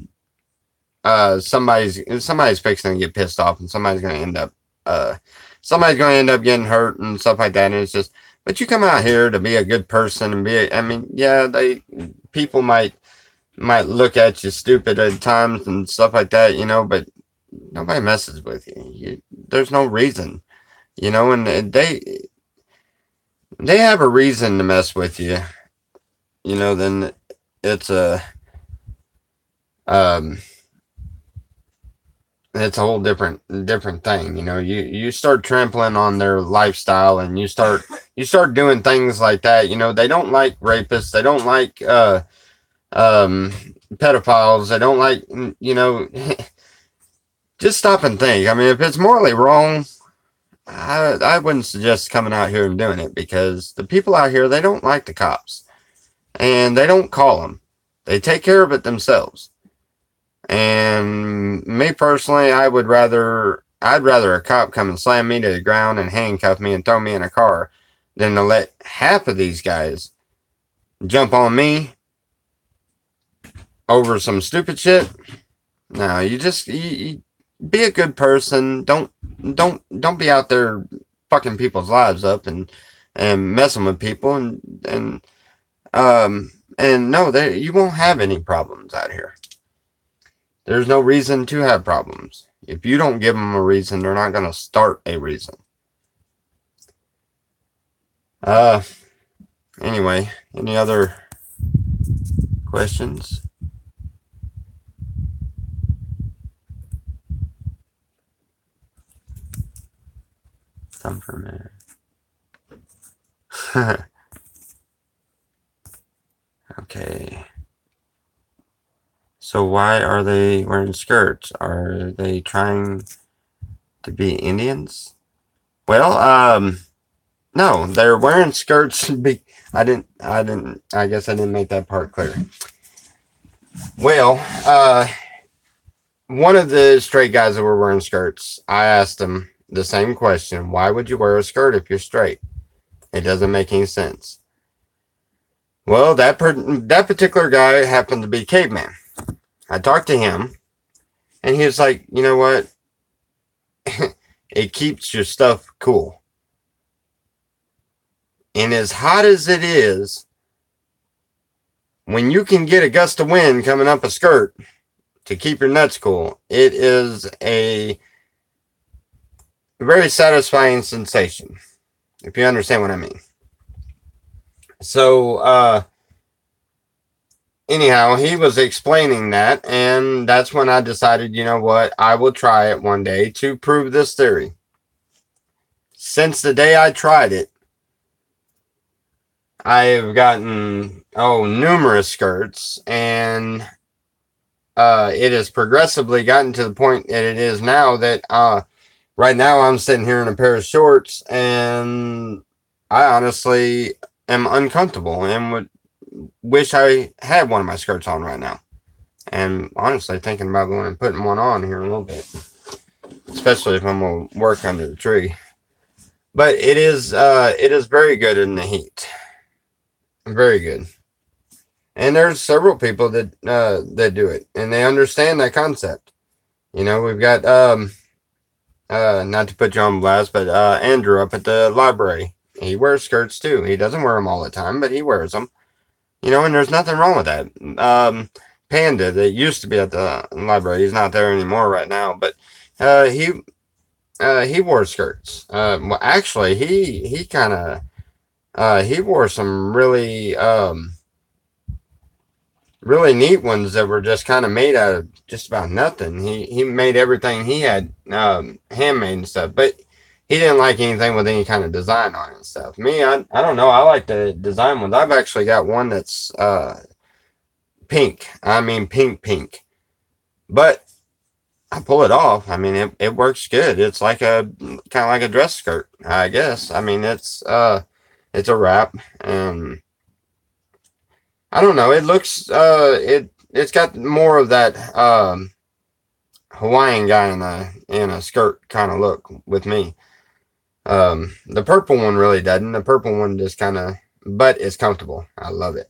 somebody's fixing to get pissed off and somebody's going to end up getting hurt and stuff like that. And it's just, but you come out here to be a good person and people might look at you stupid at times and stuff like that, but nobody messes with you. There's no reason, and they have a reason to mess with you, then it's it's a whole different thing. You start trampling on their lifestyle and you start doing things like that. They don't like rapists. They don't like pedophiles. They don't like, just stop and think. I mean, if it's morally wrong, I wouldn't suggest coming out here and doing it, because the people out here, they don't like the cops and they don't call them. They take care of it themselves. And me personally, I'd rather a cop come and slam me to the ground and handcuff me and throw me in a car than to let half of these guys jump on me over some stupid shit. No, you be a good person. Don't be out there fucking people's lives up and messing with people and no, you won't have any problems out here. There's no reason to have problems. If you don't give them a reason, they're not going to start a reason. Anyway, any other questions? Some for a minute. Okay. So why are they wearing skirts? Are they trying to be Indians? Well, no, they're wearing skirts. I guess I didn't make that part clear. Well, one of the straight guys that were wearing skirts, I asked him the same question. Why would you wear a skirt if you're straight? It doesn't make any sense. Well, that particular guy happened to be Caveman. I talked to him, and he was like, you know what? It keeps your stuff cool. And as hot as it is, when you can get a gust of wind coming up a skirt to keep your nuts cool, it is a very satisfying sensation, if you understand what I mean. So, anyhow, he was explaining that, and that's when I decided, you know what, I will try it one day to prove this theory. Since the day I tried it, I have gotten, numerous skirts, and it has progressively gotten to the point that it is now that right now I'm sitting here in a pair of shorts, and I honestly am uncomfortable and would wish I had one of my skirts on right now. And honestly thinking about going and putting one on here in a little bit, especially if I'm going to work under the tree. But it is very good in the heat. Very good. And there's several people that do it, and they understand that concept. You know, we've got not to put you on blast, but Andrew up at the library. He wears skirts too. He doesn't wear them all the time, but he wears them. You know, and there's nothing wrong with that. Panda, that used to be at the library, he's not there anymore right now, but he wore skirts. Well, actually, he kind of he wore some really neat ones that were just kind of made out of just about nothing. He made everything he had handmade and stuff, but he didn't like anything with any kind of design on it and stuff. Me, I don't know. I like the design ones. I've actually got one that's pink. I mean pink. But I pull it off. I mean it works good. It's like a kind of like a dress skirt, I guess. I mean it's a wrap, and I don't know. It looks it's got more of that Hawaiian guy in a skirt kind of look with me. The purple one really doesn't. The purple one just kind of, but it's comfortable. I love it.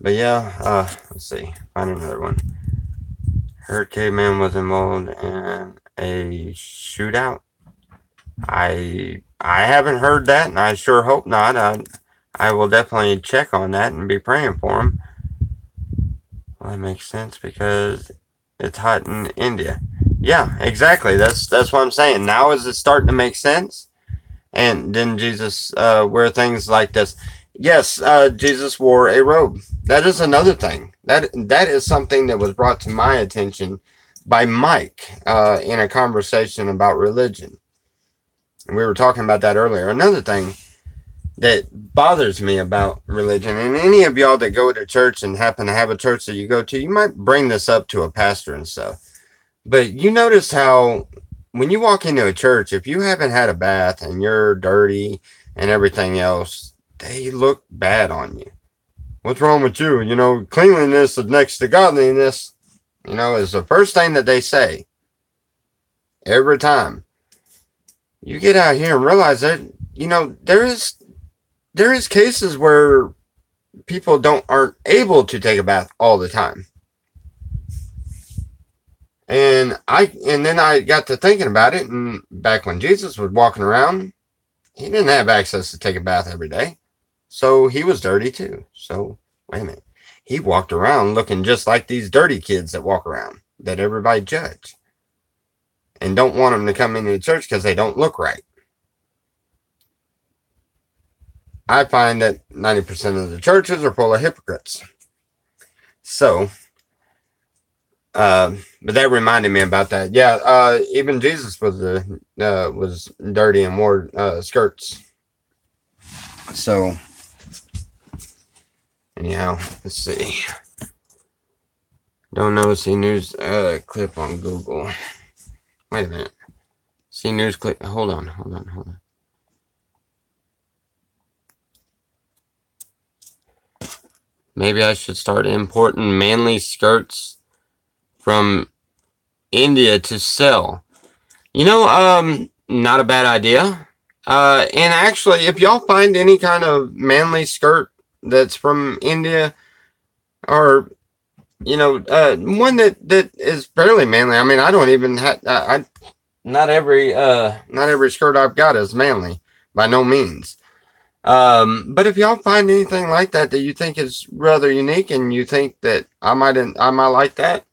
But yeah, let's see. Find another one. Heard Caveman was involved in a shootout. I haven't heard that, and I sure hope not. I will definitely check on that and be praying for him. Well, that makes sense because it's hot in India. Yeah, exactly. That's what I'm saying. Now is it starting to make sense? And didn't Jesus wear things like this? Yes, Jesus wore a robe. That is another thing. That is something that was brought to my attention by Mike in a conversation about religion. And we were talking about that earlier. Another thing that bothers me about religion, and any of y'all that go to church and happen to have a church that you go to, you might bring this up to a pastor and stuff. But you notice how when you walk into a church, if you haven't had a bath and you're dirty and everything else, they look bad on you. What's wrong with you? You know, cleanliness is next to godliness, you know, is the first thing that they say every time. You get out here and realize that, you know, there is cases where people aren't able to take a bath all the time. And then I got to thinking about it, and back when Jesus was walking around, he didn't have access to take a bath every day. So he was dirty too. So wait a minute. He walked around looking just like these dirty kids that walk around, that everybody judge. And don't want them to come into the church because they don't look right. I find that 90% of the churches are full of hypocrites. So, but that reminded me about that. Yeah, even Jesus was dirty and wore skirts. So, anyhow, let's see. Don't know. See news clip on Google. Wait a minute. See news clip. Hold on. Maybe I should start importing manly skirts from India to sell. You know, not a bad idea. And actually, if y'all find any kind of manly skirt that's from India, or you know, one that is fairly manly. I mean, I don't even have. Not every skirt I've got is manly by no means. But if y'all find anything like that you think is rather unique, and you think that I might like that,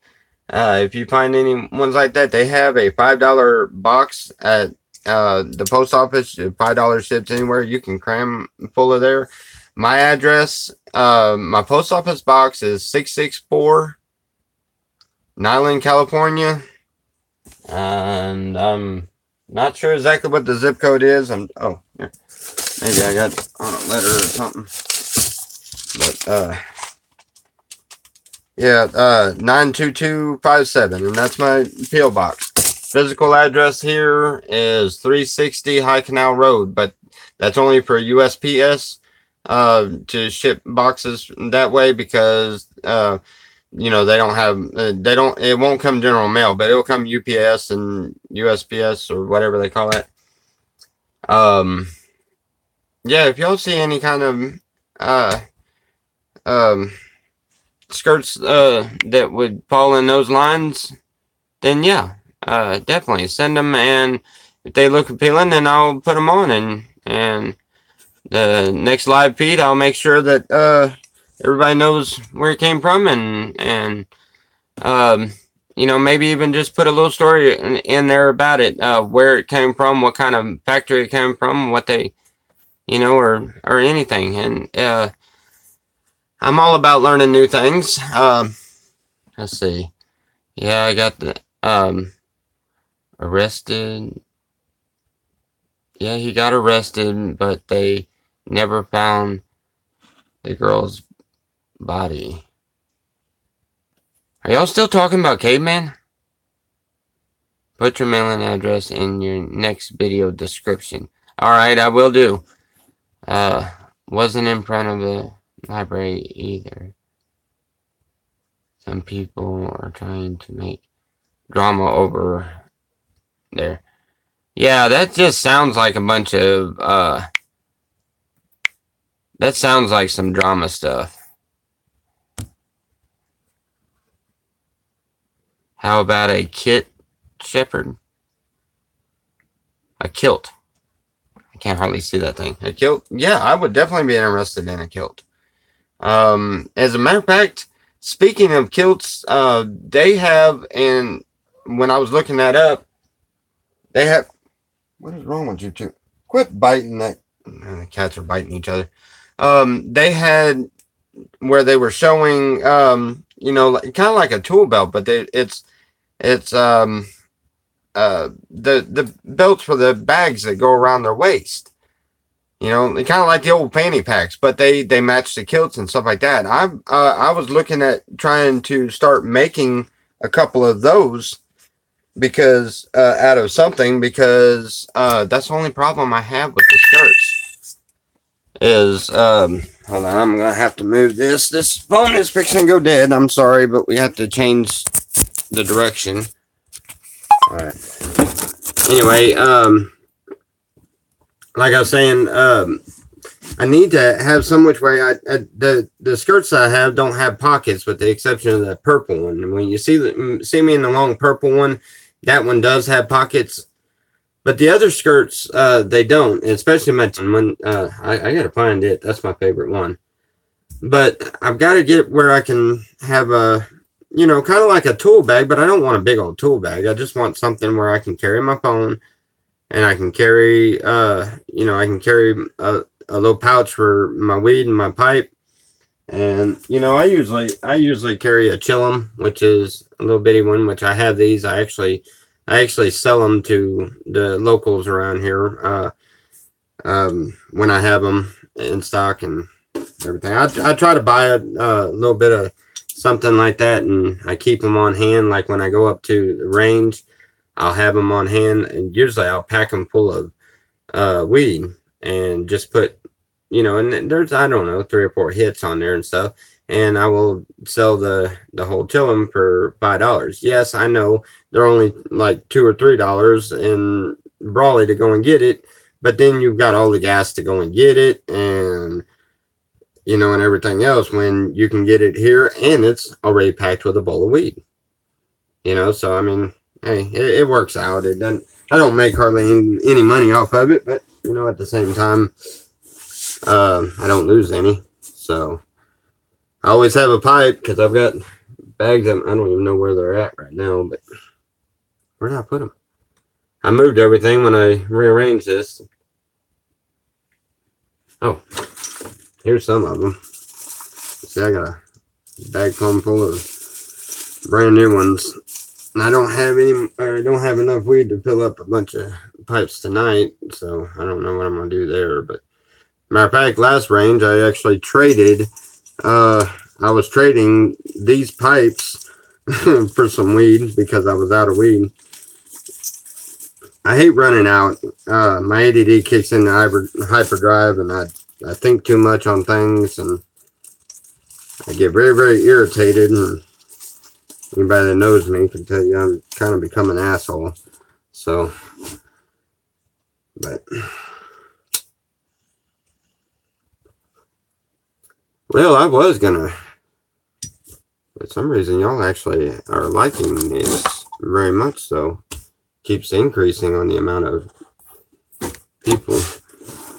if you find any ones like that, they have a $5 box at the post office. $5 ships anywhere. You can cram full of there. My address, my post office box is 664 Nyland, California, and I'm not sure exactly what the zip code is. Here. Maybe I got on a letter or something. But yeah, 92257, and that's my P.O. box. Physical address here is 360 High Canal Road, but that's only for USPS to ship boxes that way, because you know, they don't have, it won't come general mail, but it'll come UPS and USPS or whatever they call it. Yeah, if y'all see any kind of, um, skirts, that would fall in those lines, then yeah, definitely send them. And if they look appealing, then I'll put them on. And the next live feed, I'll make sure that, everybody knows where it came from. And, you know, maybe even just put a little story in there about it, where it came from, what kind of factory it came from, what they, you know, or anything. And I'm all about learning new things. Let's see. Yeah, I got the arrested. Yeah, he got arrested, but they never found the girl's body. Are y'all still talking about caveman? Put your mailing address in your next video description. Alright, I will do. Wasn't in front of the library either. Some people are trying to make drama over there. Yeah, that just sounds like a bunch of, that sounds like some drama stuff. How about a kit shepherd? A kilt. I can't hardly see that thing. A kilt? Yeah, I would definitely be interested in a kilt. As a matter of fact, speaking of kilts, they have, and when I was looking that up, they have, what is wrong with you two? Quit biting that. The cats are biting each other. They had where they were showing, you know, kind of like a tool belt, but it's the belts for the bags that go around their waist. You know, kind of like the old fanny packs, but they match the kilts and stuff like that. I was looking at trying to start making a couple of those because out of something, because that's the only problem I have with the skirts is hold on, I'm gonna have to move this phone is fixing to go dead. I'm sorry, but we have to change the direction. All right, anyway, like I was saying, I need to have some which way the skirts I have don't have pockets with the exception of the purple one. And when you see me in the long purple one, that one does have pockets, but the other skirts, they don't, especially my one. I gotta find it. That's my favorite one. But I've got to get where I can have a, you know, kind of like a tool bag, but I don't want a big old tool bag. I just want something where I can carry my phone and I can carry, you know, I can carry a little pouch for my weed and my pipe. And, you know, I usually carry a chillum, which is a little bitty one, which I have these. I actually sell them to the locals around here, when I have them in stock and everything. I try to buy a little bit of something like that, and I keep them on hand. Like when I go up to the range, I'll have them on hand, and usually I'll pack them full of weed and just put, you know, and there's, I don't know, 3 or 4 hits on there and stuff, and I will sell the whole chillum for $5. Yes, I know they're only like $2 or $3 in Brawley to go and get it, but then you've got all the gas to go and get it, and you know, and everything else when you can get it here and it's already packed with a bowl of weed. You know, so I mean, hey, it works out. It doesn't. I don't make hardly any money off of it, but you know, at the same time, I don't lose any. So I always have a pipe because I've got bags. I don't even know where they're at right now, but where did I put them? I moved everything when I rearranged this. Oh, here's some of them. See, I got a bag full of brand new ones. And I don't have enough weed to fill up a bunch of pipes tonight, so I don't know what I'm gonna do there. But matter of fact, last range I actually traded. I was trading these pipes for some weed because I was out of weed. I hate running out. My ADD kicks into hyperdrive, and I think too much on things, and I get very, very irritated. And Anybody that knows me can tell you I'm kind of become an asshole. So, but well, I was gonna. For some reason, y'all actually are liking this very much. So, keeps increasing on the amount of people.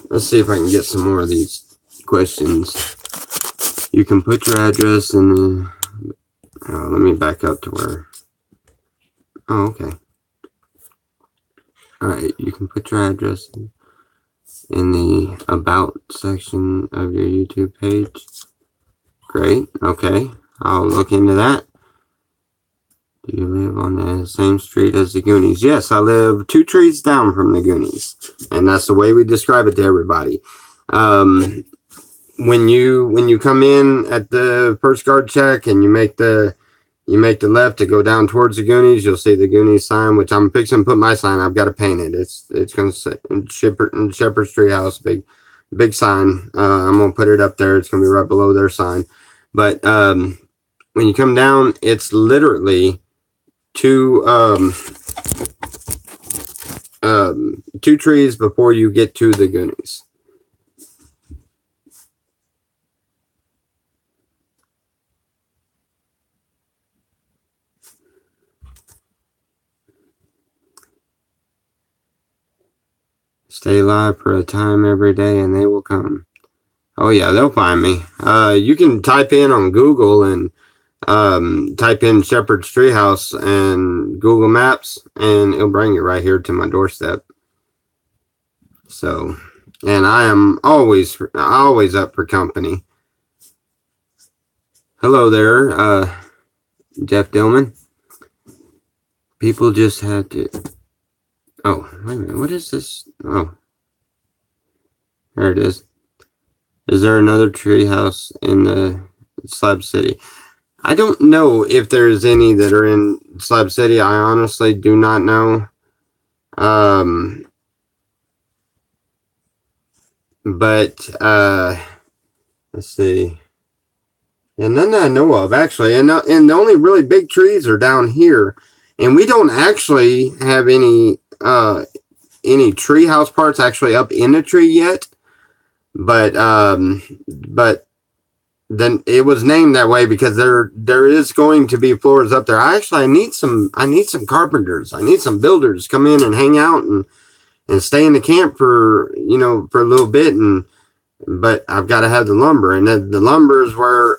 Let's see if I can get some more of these questions. You can put your address in the. Let me back up to where. Oh, okay. All right, you can put your address in the About section of your YouTube page. Great. Okay, I'll look into that. Do you live on the same street as the Goonies? Yes, I live 2 trees down from the Goonies, and that's the way we describe it to everybody. When you come in at the first guard check and you make the left to go down towards the Goonies, you'll see the Goonies sign, which I'm fixing to put my sign. I've got to paint it. It's going to say Shepherd's Treehouse, big sign. I'm going to put it up there. It's going to be right below their sign. But when you come down, it's literally 2 trees before you get to the Goonies. Stay live for a time every day and they will come. Oh yeah, they'll find me. You can type in on Google and type in Shepherd's Treehouse and Google Maps, and it'll bring you right here to my doorstep. So, and I am always up for company. Hello there, Jeff Dillman. People just had to. Oh, wait a minute. What is this? Oh, there it is. Is there another tree house in the Slab City? I don't know if there's any that are in Slab City. I honestly do not know. But let's see. Yeah, none that I know of, actually. And the only really big trees are down here. And we don't actually have any treehouse parts actually up in the tree yet, but then it was named that way because there is going to be floors up there. I need some carpenters. I need some builders to come in and hang out and stay in the camp for a little bit, but I've got to have the lumber, and the lumber is where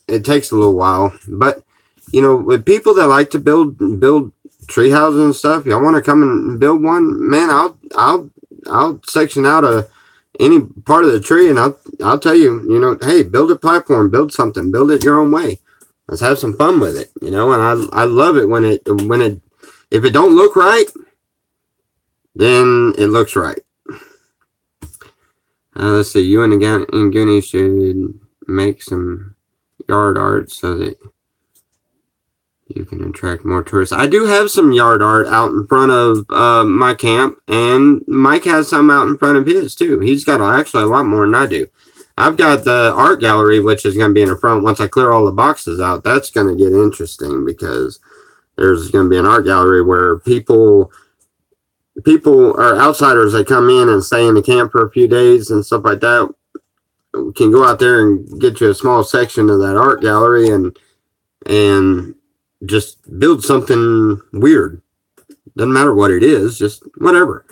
it takes a little while, but with people that like to build tree houses and stuff, y'all want to come and build one, man, I'll section out any part of the tree, and I'll tell you, hey, build a platform, build something, build it your own way. Let's have some fun with it, and I love it when if it don't look right, then it looks right. Let's see, you and Goonies should make some yard art so that you can attract more tourists. I do have some yard art out in front of my camp, and Mike has some out in front of his too. He's got actually a lot more than I do. I've got the art gallery, which is going to be in the front. Once I clear all the boxes out, that's going to get interesting because there's going to be an art gallery where people are outsiders that come in and stay in the camp for a few days and stuff like that. Can go out there and get you a small section of that art gallery and just build something weird. Doesn't matter what it is, just whatever,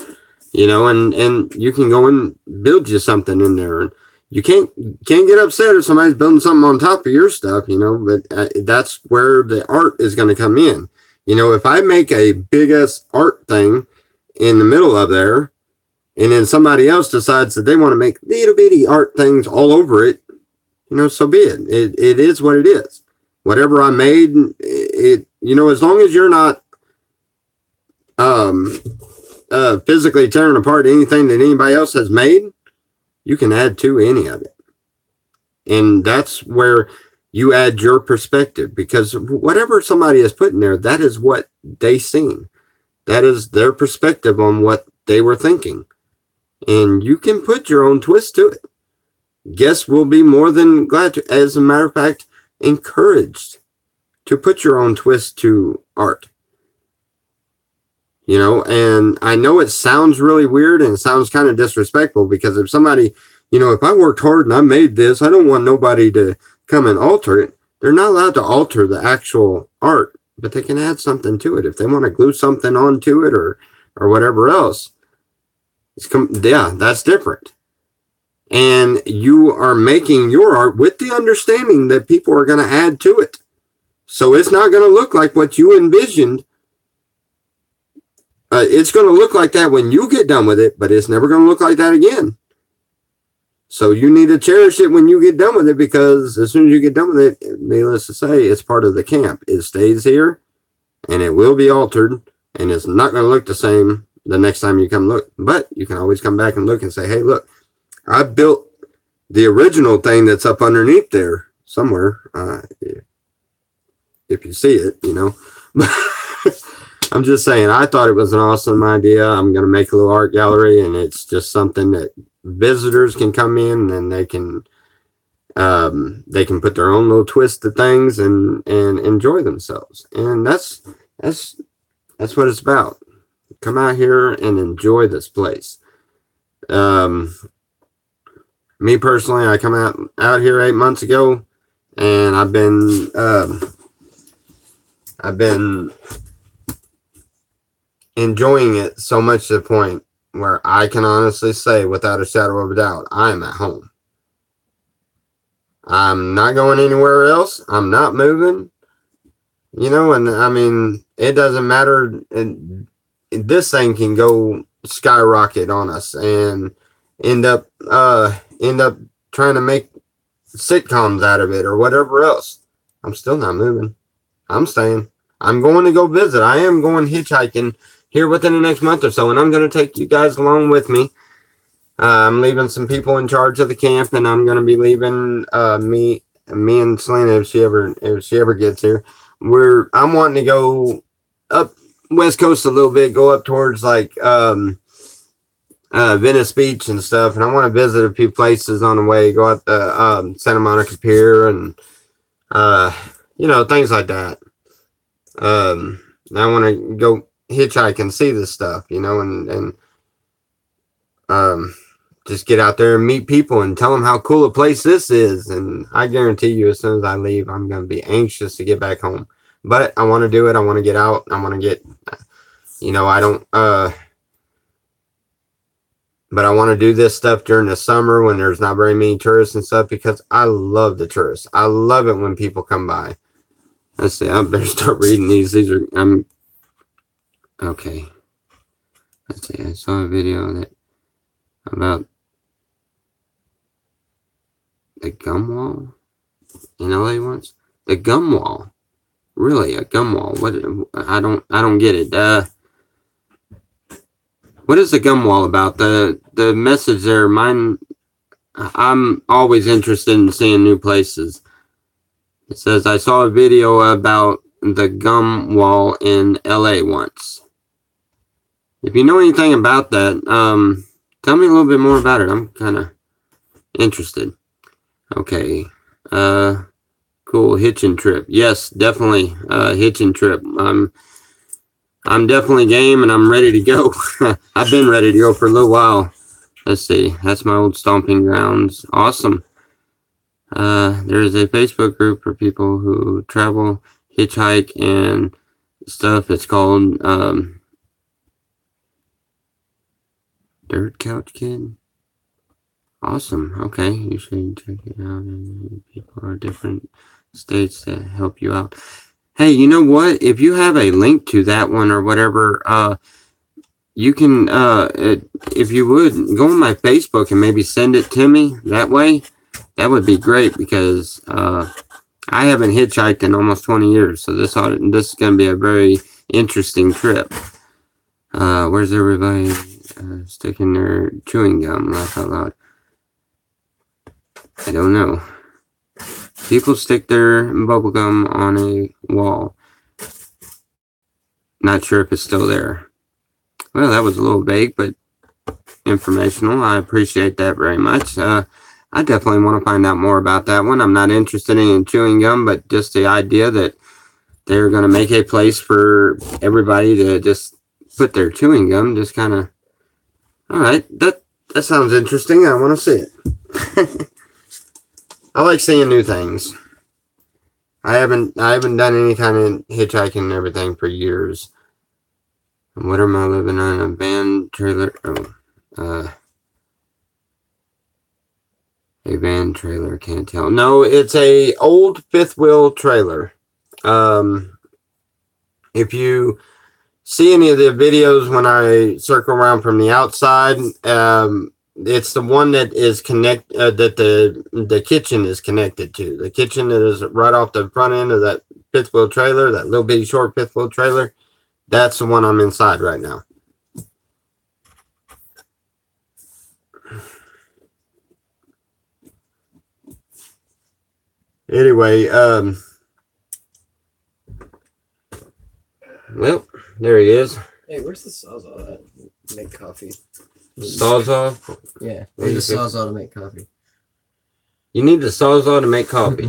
and you can go and build you something in there. And you can't get upset if somebody's building something on top of your stuff, but that's where the art is going to come in. If I make a big ass art thing in the middle of there, and then somebody else decides that they want to make little bitty art things all over it, so be it. It is what it is. Whatever I made, as long as you're not physically tearing apart anything that anybody else has made, you can add to any of it. And that's where you add your perspective, because whatever somebody has put in there, that is what they seen. That is their perspective on what they were thinking. And you can put your own twist to it. Guests will be more than glad to, as a matter of fact, encouraged to put your own twist to art. You know, and I know it sounds really weird and it sounds kind of disrespectful, because if somebody, you know, if I worked hard and I made this, I don't want nobody to come and alter it. They're not allowed to alter the actual art, but they can add something to it. If they want to glue something onto it or whatever else, yeah, that's different. And you are making your art with the understanding that people are going to add to it. So it's not going to look like what you envisioned. It's going to look like that when you get done with it, but it's never going to look like that again. So you need to cherish it when you get done with it, because as soon as you get done with it, needless to say, it's part of the camp. It stays here, and it will be altered, and it's not going to look the same the next time you come look. But you can always come back and look and say, hey, look, I built the original thing that's up underneath there somewhere. If you see it, you know. I'm just saying, I thought it was an awesome idea. I'm going to make a little art gallery, and it's just something that visitors can come in and they can put their own little twist to things and enjoy themselves. And that's what it's about. Come out here and enjoy this place. Me personally, I come out here 8 months ago, and I've been enjoying it so much to the point where I can honestly say, without a shadow of a doubt, I'm at home. I'm not going anywhere else. I'm not moving. You know, and I mean, it doesn't matter. This thing can go skyrocket on us and end up trying to make sitcoms out of it or whatever else. I'm still not moving. I'm staying. I'm going to go visit. I am going hitchhiking here within the next month or so, and I'm going to take you guys along with me. I'm leaving some people in charge of the camp, and I'm going to be leaving me and Selena if she ever gets here. I'm wanting to go up West Coast a little bit, go up towards like Venice Beach and stuff, and I want to visit a few places on the way. Go up the Santa Monica Pier and you know, things like that. I want to go hitchhike and see this stuff, you know, and just get out there and meet people and tell them how cool a place this is. And I guarantee you, as soon as I leave, I'm going to be anxious to get back home. But I want to do it. I want to get out. I want to get, you know, but I want to do this stuff during the summer when there's not very many tourists and stuff, because I love the tourists. I love it when people come by. Let's see. I better start reading these. Okay. Let's see. I saw a video about the gum wall in LA once. The gum wall. Really, a gum wall? What? I don't get it. What is the gum wall about? The message there. I'm always interested in seeing new places. It says, I saw a video about the gum wall in LA once. If you know anything about that, tell me a little bit more about it. I'm kind of interested. Okay. Cool. Hitching trip. Yes, definitely. Hitching trip. I'm definitely game, and I'm ready to go. I've been ready to go for a little while. Let's see. That's my old stomping grounds. Awesome. There's a Facebook group for people who travel, hitchhike, and stuff. It's called Dirt Couch Kid. Awesome. Okay, you should check it out. And people are different states that help you out. Hey, you know what? If you have a link to that one or whatever, you can, if you would, go on my Facebook and maybe send it to me that way. That would be great, because I haven't hitchhiked in almost 20 years. So this is going to be a very interesting trip. Where's everybody sticking their chewing gum? Laugh out loud. I don't know. People stick their bubble gum on a wall. Not sure if it's still there. Well, that was a little vague, but informational. I appreciate that very much. I definitely want to find out more about that one. I'm not interested in chewing gum, but just the idea that they're going to make a place for everybody to just put their chewing gum. Just kind of, all right, that sounds interesting. I want to see it. I like seeing new things. I haven't done any kind of hitchhiking and everything for years. What am I living on? A van trailer? Oh, a van trailer. Can't tell. No, it's a old fifth wheel trailer. If you see any of the videos when I circle around from the outside, it's the one that is that the kitchen is connected to. The kitchen that is right off the front end of that fifth wheel trailer, that little bitty short fifth wheel trailer. That's the one I'm inside right now. Anyway, well, there he is. Hey, where's the Sawzall at? Make coffee. Sawzall? Yeah, need a Sawzall to make coffee. You need the Sawzall to make coffee.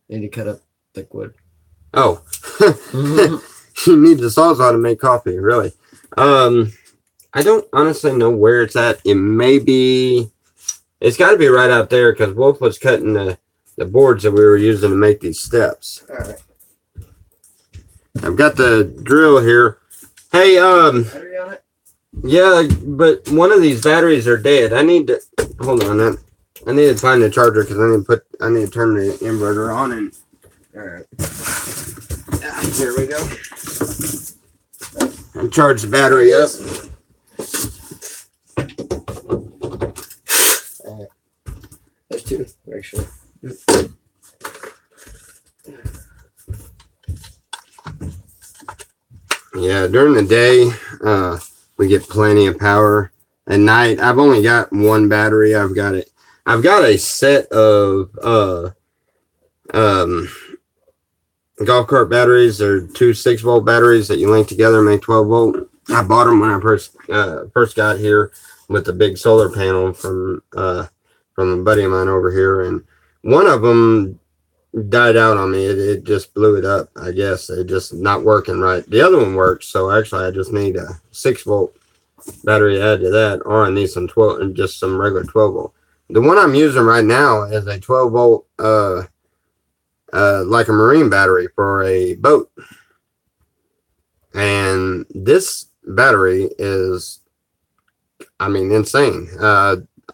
Need to cut up thick wood. Oh. You need the Sawzall to make coffee, really. I don't honestly know where it's at. It may be... It's got to be right out there because Wolf was cutting the boards that we were using to make these steps. All right. I've got the drill here. Hey, Battery on it? Yeah, but one of these batteries are dead. I need to hold on. I need to find the charger because I need to turn the inverter on and. All right. Here we go. And charge the battery up. There's two, actually. Yeah, during the day, we get plenty of power. At night, I've only got one battery. I've got a set of golf cart batteries. They're two 6-volt batteries that you link together and make 12 volt. I bought them when I first got here with the big solar panel from a buddy of mine over here, and one of them died out on me. It just blew it up. I guess it just not working right. The other one works, so actually I just need a 6-volt battery to add to that, or I need some just some regular 12 volt. The one I'm using right now is a 12 volt, like a marine battery for a boat, and this battery is, I mean, insane.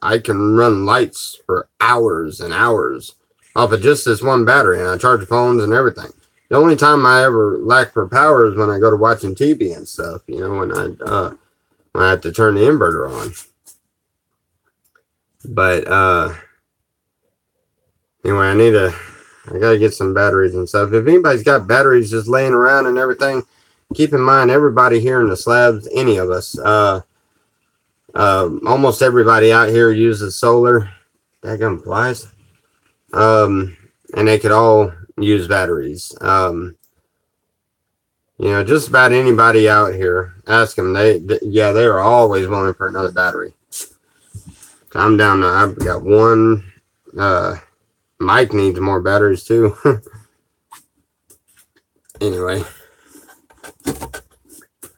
I can run lights for hours and hours off of just this one battery, and I charge phones and everything. The only time I ever lack for power is when I go to watching TV and stuff, you know, when I have to turn the inverter on. But anyway, I gotta get some batteries and stuff. If anybody's got batteries just laying around and everything, keep in mind, everybody here in the slabs, any of us, almost everybody out here uses solar. Daggum flies. And they could all use batteries. You know, just about anybody out here, ask them. They are always willing for another battery. I'm down to, I've got one. Mike needs more batteries too. Anyway,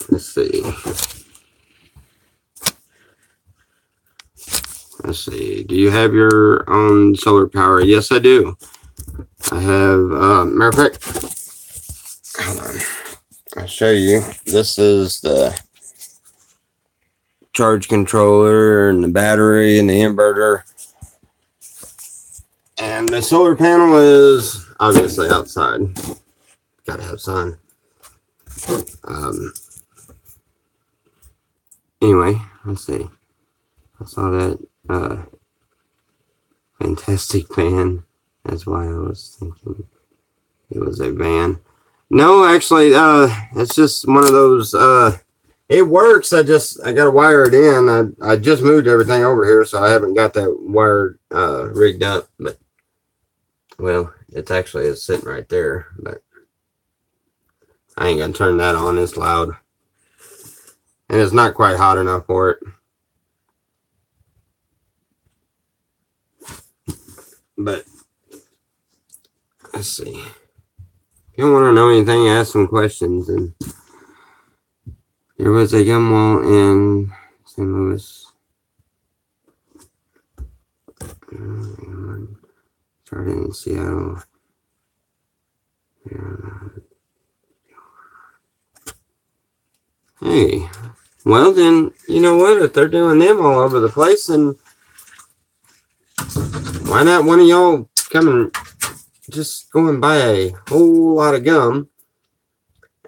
let's see. Let's see. Do you have your own solar power? Yes, I do. I have, matter of fact, hold on. I'll show you. This is the charge controller and the battery and the inverter. And the solar panel is obviously outside. Gotta have sun. Anyway, let's see. I saw that fantastic van. That's why I was thinking it was a van. No, actually, it's just one of those. It works. I gotta wire it in. I just moved everything over here, so I haven't got that wire rigged up. But well, it's sitting right there. But I ain't gonna turn that on. It's loud, and it's not quite hot enough for it. But let's see. you don't want to know anything, ask some questions. And there was a gum wall in St. Louis. Started in Seattle. Hey, well then, you know what? If they're doing them all over the place, then why not one of y'all come and just go and buy a whole lot of gum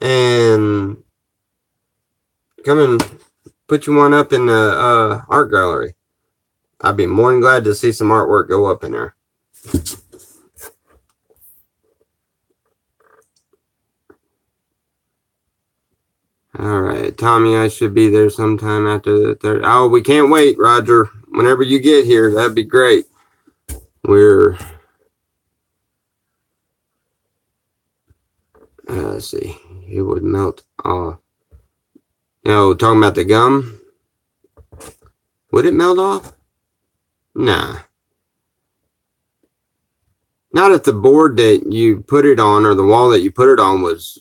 and come and put you one up in the art gallery. I'd be more than glad to see some artwork go up in there. All right, Tommy, I should be there sometime after the third. Oh, we can't wait, Roger. Whenever you get here, that'd be great. Let's see. It would melt off. Talking about the gum. Would it melt off? Nah. Not if the board that you put it on or the wall that you put it on was.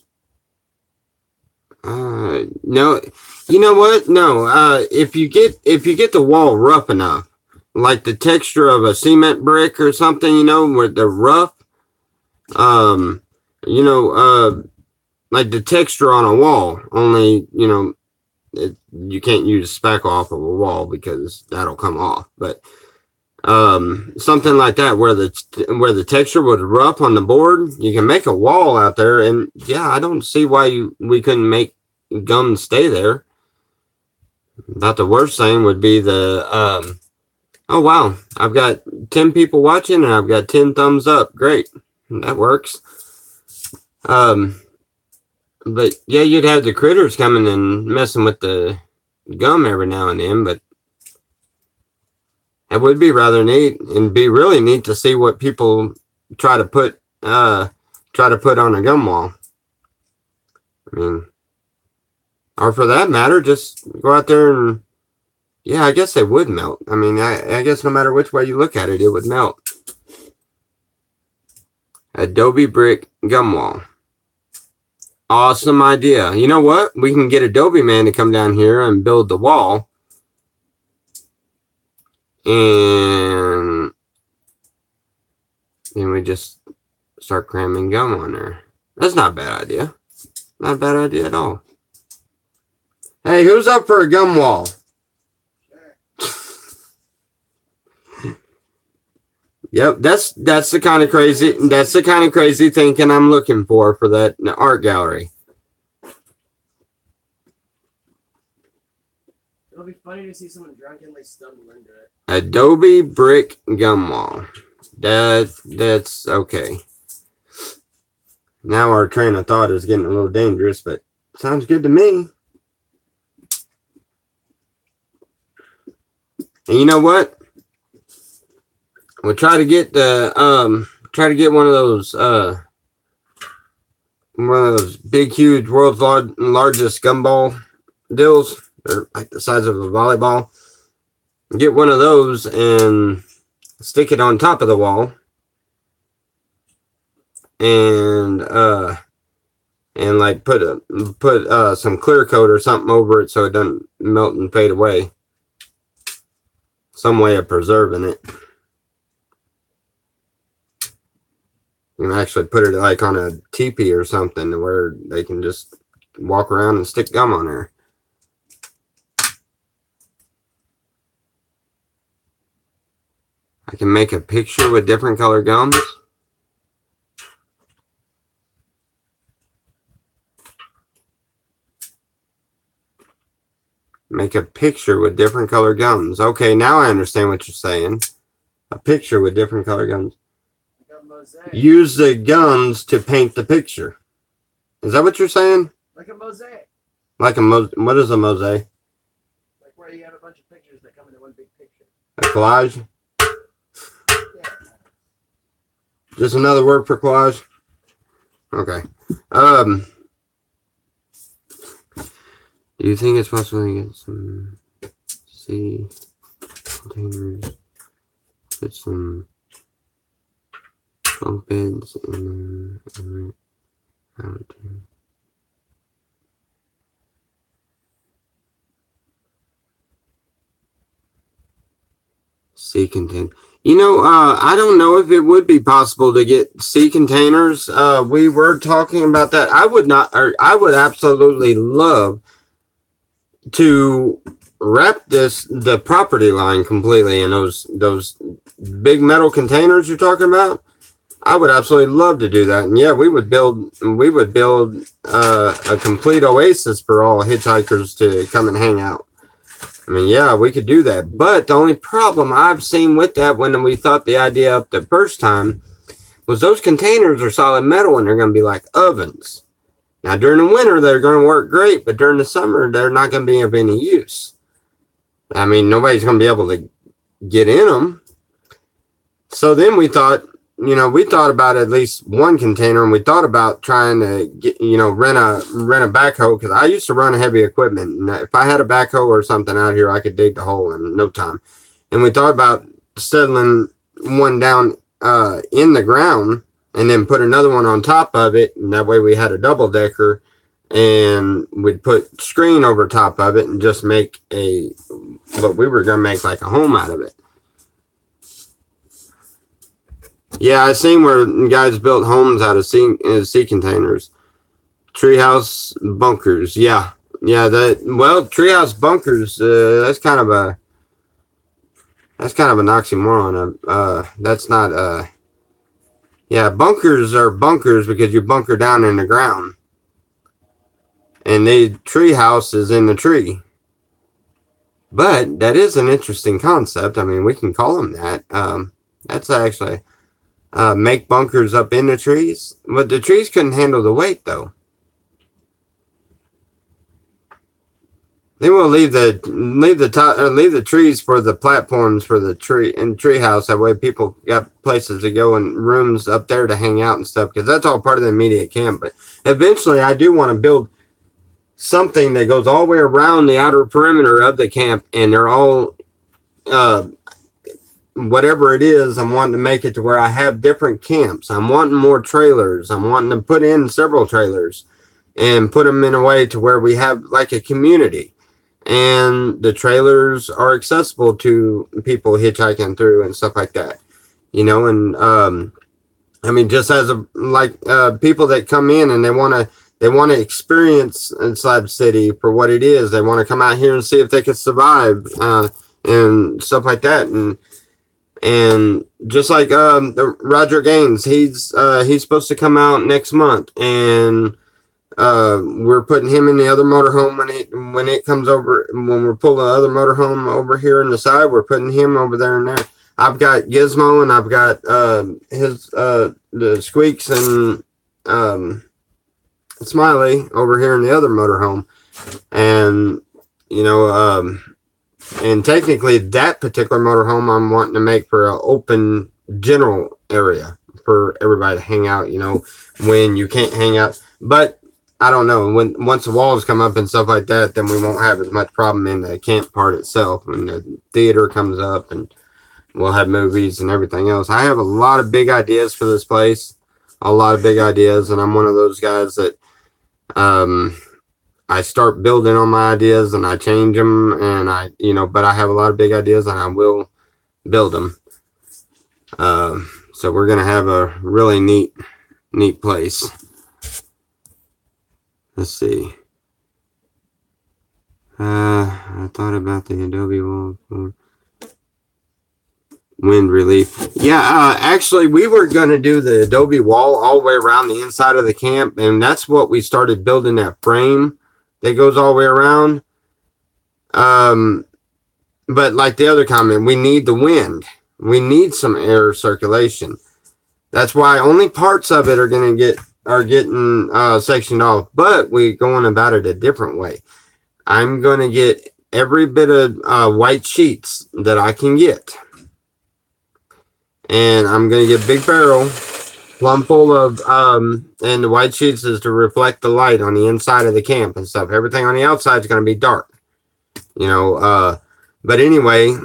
No. You know what? No. If you get the wall rough enough, like the texture of a cement brick or something, where they're rough. Like the texture on a wall. Only, you can't use spackle off of a wall because that'll come off. But something like that where the texture was rough on the board, you can make a wall out there. And yeah, I don't see why we couldn't make gum stay there. About the worst thing would be the oh wow, I've got 10 people watching and I've got 10 thumbs up. Great, that works. But yeah, you'd have the critters coming and messing with the gum every now and then, but it would be rather neat and be really neat to see what people try to put on a gum wall. I mean, or for that matter, just go out there and yeah, I guess they would melt. I mean, I guess no matter which way you look at it, it would melt. Adobe brick gum wall. Awesome idea. You know what? We can get Adobe Man to come down here and build the wall. And then we just start cramming gum on there. That's not a bad idea. Not a bad idea at all. Hey, who's up for a gum wall? Yep, that's the kind of crazy thinking I'm looking for that art gallery. It'll be funny to see someone drunkenly stumble into it. Adobe brick gum wall. That's okay. Now our train of thought is getting a little dangerous, but sounds good to me. And you know what? We'll try to get one of those big, huge, world's largest gumball deals. They're like the size of a volleyball. Get one of those and stick it on top of the wall, and like put some clear coat or something over it so it doesn't melt and fade away. Some way of preserving it. You can actually put it like on a teepee or something where they can just walk around and stick gum on there. I can make a picture with different color gums. Make a picture with different color gums. Okay, now I understand what you're saying. A picture with different color gums. Use the gums to paint the picture. Is that what you're saying? Like a mosaic. What is a mosaic? Like where you have a bunch of pictures that come into one big picture. A collage? Yeah. Just another word for collage? Okay. Do you think it's possible to get some sea containers? Put some bunk beds in Sea container. I don't know if it would be possible to get sea containers. We were talking about that. I would not, or I would absolutely love to wrap the property line completely in those big metal containers you're talking about. I would absolutely love to do that. And yeah, we would build a complete oasis for all hitchhikers to come and hang out. I mean, yeah, we could do that. But the only problem I've seen with that when we thought the idea up the first time was those containers are solid metal and they're going to be like ovens. Now, during the winter, they're going to work great, but during the summer, they're not going to be of any use. I mean, nobody's going to be able to get in them. So then we thought about at least one container, and we thought about trying to get, rent a backhoe, because I used to run heavy equipment, and if I had a backhoe or something out here, I could dig the hole in no time. And we thought about settling one down in the ground, and then put another one on top of it, and that way we had a double decker, and we'd put screen over top of it, and just make what we were gonna make like a home out of it. Yeah, I seen where guys built homes out of sea containers. Treehouse bunkers. Yeah. Treehouse bunkers, that's kind of an oxymoron. That's not bunkers are bunkers because you bunker down in the ground. And the treehouse is in the tree. But that is an interesting concept. I mean, we can call them that. That's actually make bunkers up in the trees, but the trees couldn't handle the weight, though. Then we'll leave the trees for the platforms for the treehouse. That way, people got places to go and rooms up there to hang out and stuff, because that's all part of the immediate camp. But eventually, I do want to build something that goes all the way around the outer perimeter of the camp, and they're all whatever it is. I'm wanting to make it to where I have different camps. I'm wanting more trailers. I'm wanting to put in several trailers and put them in a way to where we have like a community, and the trailers are accessible to people hitchhiking through and stuff like that, and I mean, just as people that come in and they want to experience Slab City for what it is. They want to come out here and see if they can survive and stuff like that. And just like the Roger Gaines, he's supposed to come out next month, and we're putting him in the other motorhome when it comes over. When we're pulling the other motorhome over here in the side, we're putting him over there and there. I've got Gizmo, and I've got the Squeaks and Smiley over here in the other motorhome, and and technically that particular motorhome I'm wanting to make for an open general area for everybody to hang out, when you can't hang out. But I don't know, once the walls come up and stuff like that, then we won't have as much problem in the camp part itself. When the theater comes up, and we'll have movies and everything else. I have a lot of big ideas for this place, a lot of big ideas, and I'm one of those guys that I start building on my ideas and I change them, and but I have a lot of big ideas and I will build them. So we're going to have a really neat place. Let's see. I thought about the adobe wall for wind relief. Yeah, actually, we were going to do the adobe wall all the way around the inside of the camp, and that's what we started building, that frame that goes all the way around. But like the other comment, we need the wind. We need some air circulation. That's why only parts of it are getting sectioned off. But we're going about it a different way. I'm going to get every bit of white sheets that I can get, and I'm going to get big barrel plumb full of and the white sheets is to reflect the light on the inside of the camp and stuff. Everything on the outside is going to be dark, but anyway,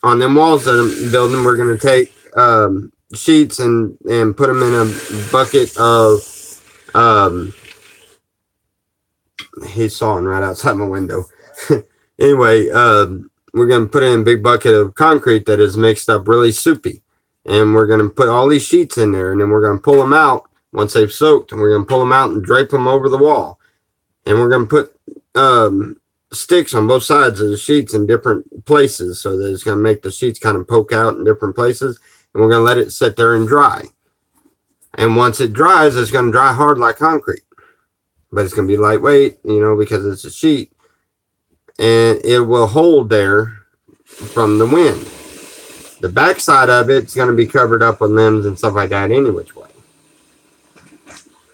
on them walls that I'm building, we're going to take sheets and put them in a bucket of He's sawing right outside my window. Anyway, we're going to put in a big bucket of concrete that is mixed up really soupy. And we're going to put all these sheets in there, and then we're going to pull them out once they've soaked, and we're going to pull them out and drape them over the wall. And we're going to put sticks on both sides of the sheets in different places, so that it's going to make the sheets kind of poke out in different places. And we're going to let it sit there and dry. And once it dries, it's going to dry hard like concrete. But it's going to be lightweight, because it's a sheet. And it will hold there from the wind. The backside of it's going to be covered up with limbs and stuff like that any which way.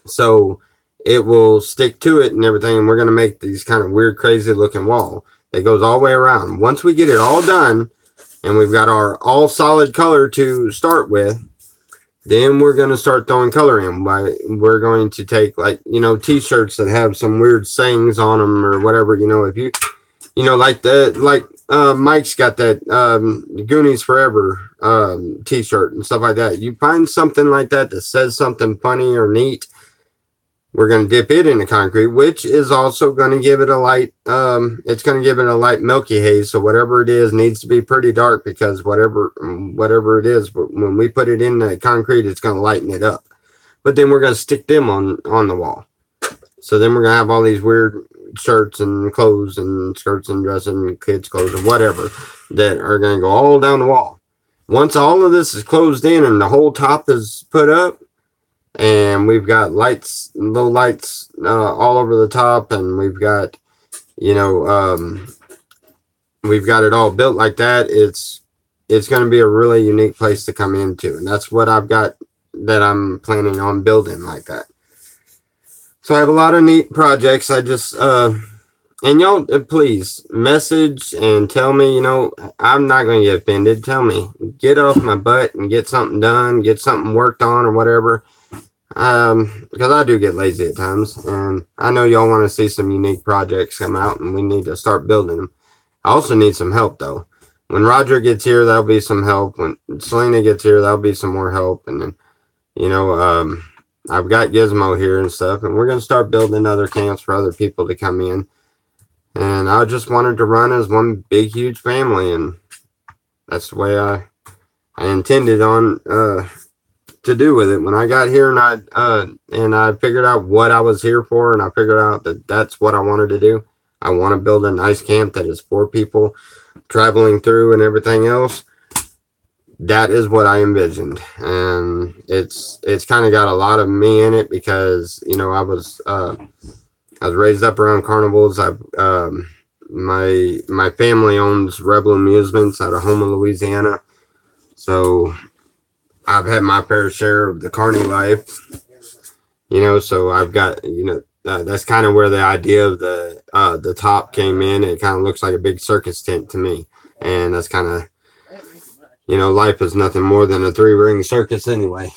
So it will stick to it and everything. And we're going to make these kind of weird, crazy looking wall that goes all the way around. Once we get it all done and we've got our all solid color to start with, then we're going to start throwing color in. We're going to take t-shirts that have some weird sayings on them or whatever, if you, Mike's got that Goonies Forever t-shirt and stuff like that. You find something like that that says something funny or neat, we're going to dip it in the concrete, which is also going to give it a light, it's going to give it a light milky haze. So whatever it is needs to be pretty dark, because whatever it is, but when we put it in the concrete, it's going to lighten it up. But then we're going to stick them on the wall. So then we're going to have all these weird shirts and clothes and skirts and dresses and kids' clothes and whatever that are going to go all down the wall. Once all of this is closed in and the whole top is put up, and we've got lights, low lights all over the top, and we've got, we've got it all built like that, it's going to be a really unique place to come into. And that's what I've got that I'm planning on building like that. So I have a lot of neat projects. I just, and y'all, please message and tell me, I'm not going to get offended. Tell me, get off my butt and get something done, get something worked on or whatever. Because I do get lazy at times, and I know y'all want to see some unique projects come out, and we need to start building them. I also need some help though. When Roger gets here, that'll be some help. When Selena gets here, that'll be some more help. And then, I've got Gizmo here and stuff, and we're going to start building other camps for other people to come in. And I just wanted to run as one big, huge family, and that's the way I intended on to do with it. When I got here and I figured out what I was here for, and I figured out that that's what I wanted to do. I want to build a nice camp that is for people traveling through and everything else. That is what I envisioned, and it's kind of got a lot of me in it because I was raised up around carnivals. My family owns Rebel Amusements out of Houma, Louisiana, so I've had my fair share of the carny life. So I've got that's kind of where the idea of the top came in. It kind of looks like a big circus tent to me, and that's kind of. Life is nothing more than a 3-ring circus anyway.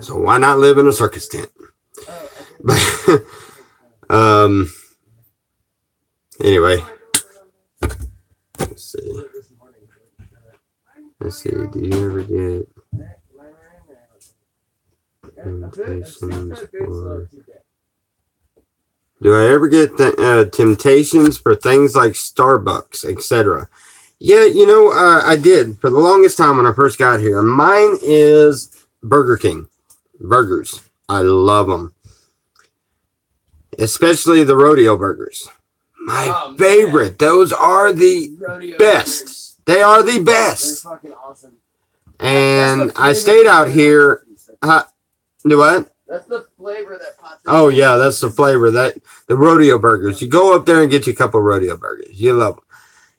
So why not live in a circus tent? But, anyway. Let's see. Do you ever get temptations for... Do I ever get temptations for things like Starbucks, etc.? Yeah, I did for the longest time when I first got here. Mine is Burger King. Burgers. I love them. Especially the rodeo burgers. My favorite. Those are the rodeo best. Burgers. They are the best. They're fucking awesome. And I stayed out here. Do what? That's the flavor that pops. Oh, yeah, that's the flavor. The rodeo burgers. You go up there and get you a couple rodeo burgers. You love them.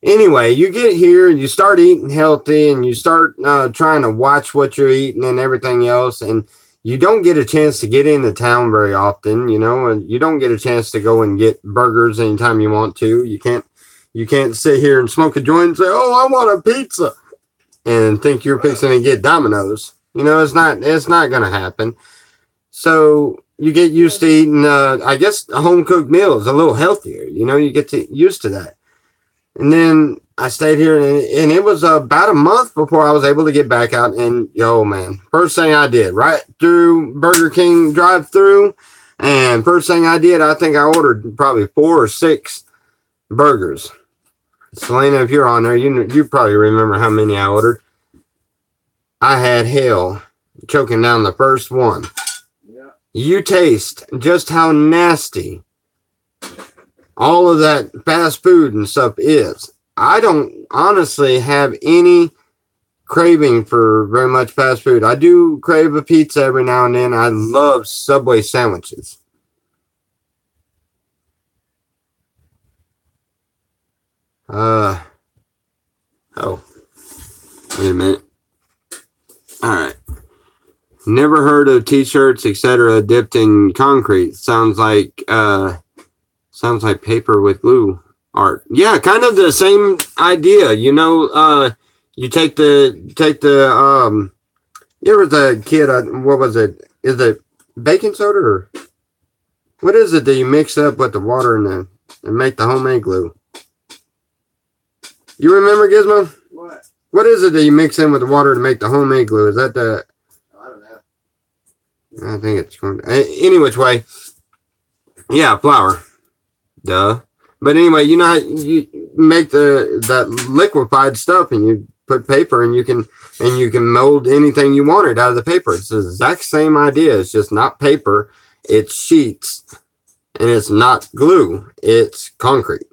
Anyway, you get here and you start eating healthy and you start trying to watch what you're eating and everything else. And you don't get a chance to get into town very often, and you don't get a chance to go and get burgers anytime you want to. You can't sit here and smoke a joint and say, oh, I want a pizza, and think you're fixing to get Domino's. It's not going to happen. So you get used to eating, I guess a home cooked meal is a little healthier. You get used to that. And then I stayed here, and it was about a month before I was able to get back out. And yo, man, first thing I did, right through Burger King drive-through, and first thing I did, I think I ordered probably 4 or 6 burgers. Selena, if you're on there, you probably remember how many I ordered. I had hell choking down the first one. Yeah. You taste just how nasty all of that fast food and stuff is. I don't honestly have any craving for very much fast food. I do crave a pizza every now and then. I love Subway sandwiches. Oh, wait a minute. All right. Never heard of t-shirts, etc. dipped in concrete. Sounds like paper with glue art. Yeah, kind of the same idea. You you take the you ever the kid, what was it? Is it baking soda or what is it that you mix up with the water and make the homemade glue? You remember, Gizmo? What? What is it that you mix in with the water to make the homemade glue? Is that the... I don't know. I think it's going to... Any which way. Yeah, flour. Duh. But anyway, you know how you make that liquefied stuff and you put paper and you can mold anything you wanted out of the paper. It's the exact same idea. It's just not paper. It's sheets. And it's not glue. It's concrete.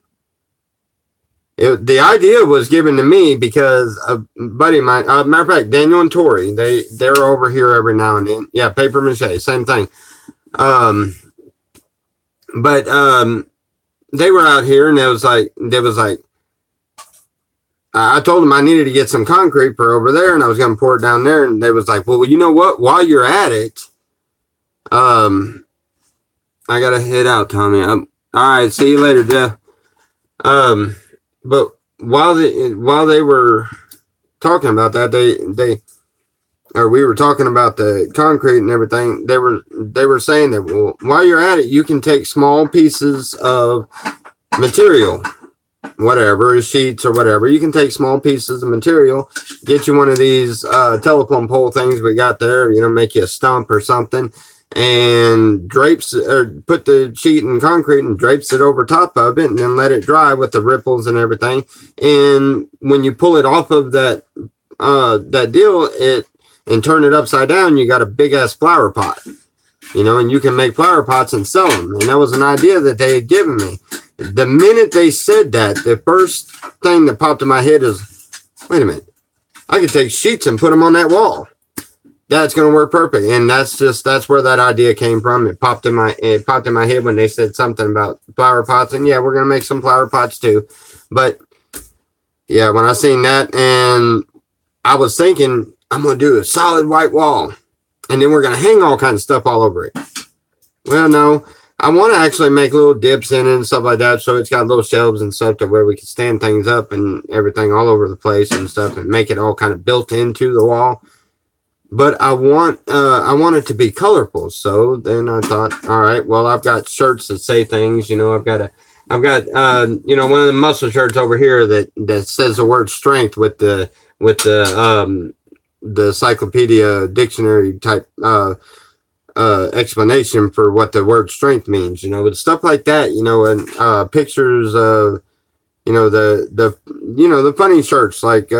The idea was given to me because a buddy of mine, matter of fact, Daniel and Tori, they're over here every now and then. Yeah, paper mache, same thing. But they were out here and they was like, I told them I needed to get some concrete for over there and I was going to pour it down there. And they was like, well, you know what? While you're at it, I got to head out, Tommy. All right. See you later, Jeff. But while they were talking about that, we were talking about the concrete and everything. They were saying that, well, while you're at it, you can take small pieces of material, whatever, sheets or whatever. You can take small pieces of material, get you one of these telephone pole things we got there, make you a stump or something, and drapes or put the sheet in concrete and drapes it over top of it and then let it dry with the ripples and everything. And when you pull it off of that deal and turn it upside down, you got a big ass flower pot, and you can make flower pots and sell them. And that was an idea that they had given me. The minute they said that, the first thing that popped in my head is, wait a minute, I could take sheets and put them on that wall. That's going to work perfect. And that's where that idea came from. It popped in my head when they said something about flower pots. And yeah, we're going to make some flower pots too. But yeah, when I seen that, and I was thinking, I'm going to do a solid white wall. And then we're going to hang all kinds of stuff all over it. Well, no, I want to actually make little dips in it and stuff like that. So it's got little shelves and stuff to where we can stand things up and everything all over the place and stuff and make it all kind of built into the wall. But I want it to be colorful. So then I thought, all right, well, I've got shirts that say things, I've got one of the muscle shirts over here that says the word strength with the encyclopedia dictionary type explanation for what the word strength means, with stuff like that, and pictures of, the funny shirts like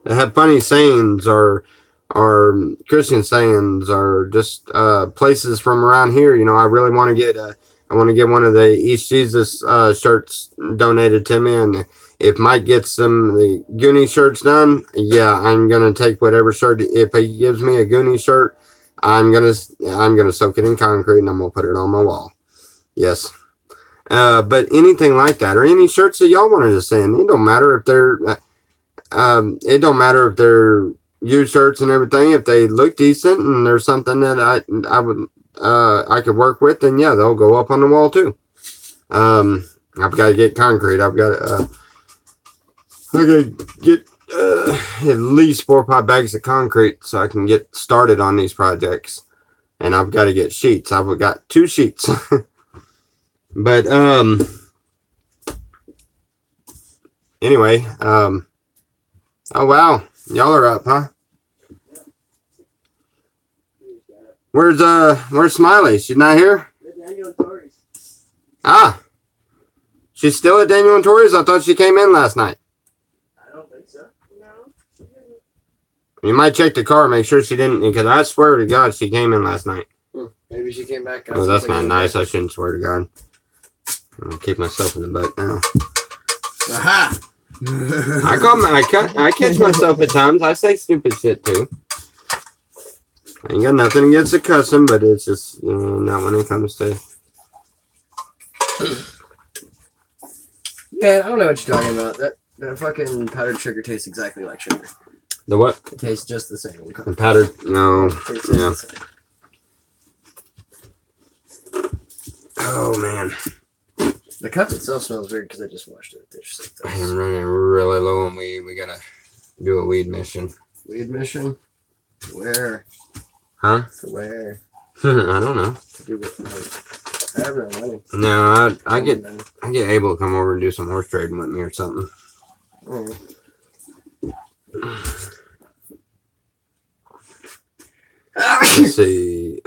that have funny sayings or Christian sayings or just places from around here. I really want to get one of the East Jesus shirts donated to me, and if Mike gets the Goonie shirts done, yeah, I'm gonna take whatever shirt. If he gives me a Goonie shirt, I'm gonna soak it in concrete and I'm gonna put it on my wall. Yes. But anything like that, or any shirts that y'all wanted to send, it don't matter if they're used shirts and everything. If they look decent and there's something that I could work with, then yeah, they'll go up on the wall too. I've got to get concrete. I've got to get at least 4 or 5 bags of concrete so I can get started on these projects. And I've got to get sheets. I've got 2 sheets. But Anyway, oh wow, y'all are up, huh? Where's Smiley? She's not here? Ah, she's still at Daniel and Tori's? I thought she came in last night. I don't think so. No. You might check the car, make sure she didn't, because I swear to God she came in last night. Maybe she came back. Oh, that's not nice. I shouldn't swear to God. I'll keep myself in the butt now. Aha! I catch myself at times. I say stupid shit too. I ain't got nothing against the cussing, but it's just, not when it comes to. Man, I don't know what you're talking about. That fucking powdered sugar tastes exactly like sugar. The what? It tastes just the same. The powdered? No. Yeah. Oh man. The cup itself smells weird because I just washed it. I'm running really low on weed. We gotta do a weed mission. Weed mission? Where? Huh? Where? I don't know. To do with I have no money. No, I get Abel to come over and do some horse trading with me or something. Oh. Let's see.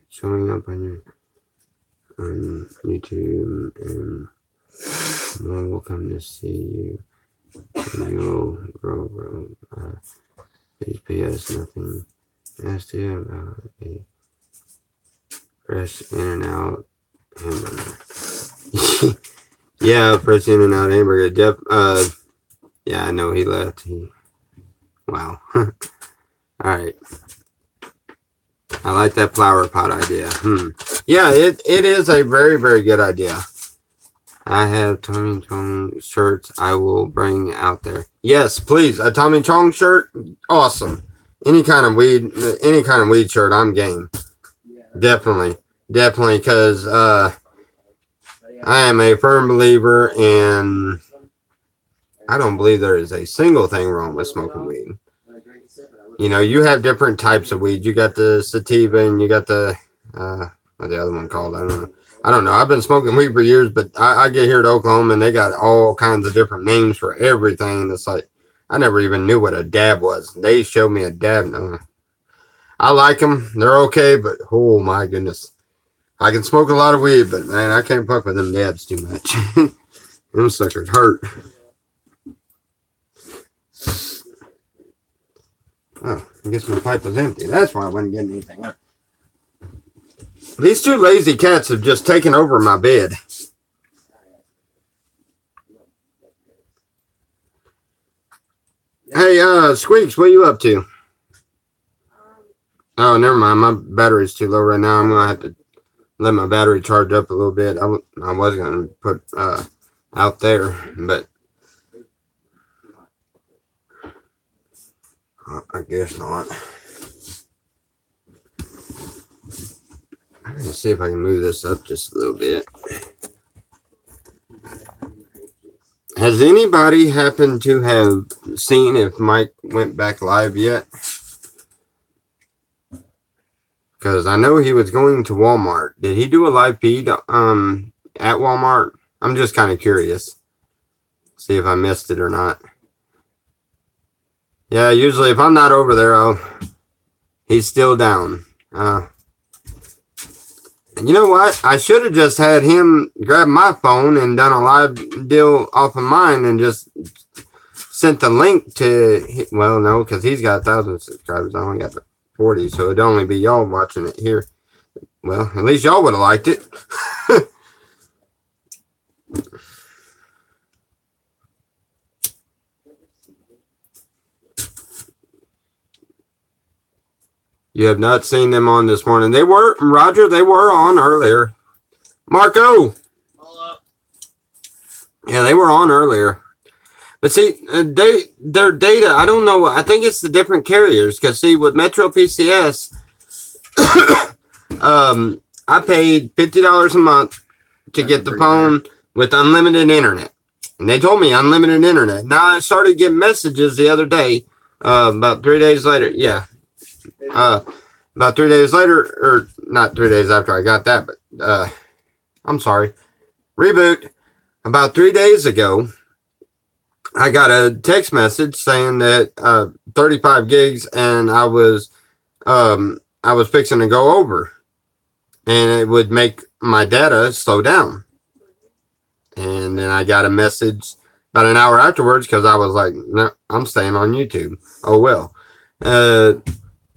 Showing up on YouTube and more will come to see you. And you'll grow. PS nothing. Asked you about a fresh in and out hamburger. Yeah, fresh in and out hamburger. Jeff, yeah, I know he left. Wow. All right. I like that flower pot idea. Yeah, it is a very, very good idea. I have Tommy Chong shirts I will bring out there. Yes, please. A Tommy Chong shirt? Awesome. Any kind of weed shirt, I'm game. Definitely, because I am a firm believer in. I don't believe there is a single thing wrong with smoking weed. You have different types of weed. You got the sativa, and you got the what the other one called? I don't know. I've been smoking weed for years, but I get here to Oklahoma, and they got all kinds of different names for everything. It's like I never even knew what a dab was. They showed me a dab. No. I like them. They're okay, but oh my goodness. I can smoke a lot of weed, but man, I can't fuck with them dabs too much. Them suckers hurt. Oh, I guess my pipe was empty. That's why I wasn't getting anything up. These two lazy cats have just taken over my bed. Hey, Squeaks, what are you up to? Oh, never mind. My battery's too low right now. I'm gonna have to let my battery charge up a little bit. I was gonna put out there, but I guess not. I'm gonna see if I can move this up just a little bit. Has anybody happened to have seen if Mike went back live yet? Because I know he was going to Walmart. Did he do a live feed at Walmart? I'm just kind of curious. See if I missed it or not. Yeah, usually if I'm not over there, he's still down. And you know what? I should have just had him grab my phone and done a live deal off of mine and just sent the link to, well, no, because he's got 1,000 subscribers. I only got 40, so it'd only be y'all watching it here. Well, at least y'all would have liked it. You have not seen them on this morning. They were, Roger, they were on earlier. Marco! Hello. Yeah, they were on earlier. But see, their data, I don't know. I think it's the different carriers. Because see, with Metro PCS, I paid $50 a month to get the phone with unlimited internet. And they told me unlimited internet. Now I started getting messages the other day, about 3 days later. Yeah. About 3 days later, or not 3 days after I got that, but I'm sorry. Reboot. About 3 days ago, I got a text message saying that 35 gigs, and I was fixing to go over, and it would make my data slow down. And then I got a message about an hour afterwards because I was like, no, I'm staying on YouTube. Oh well.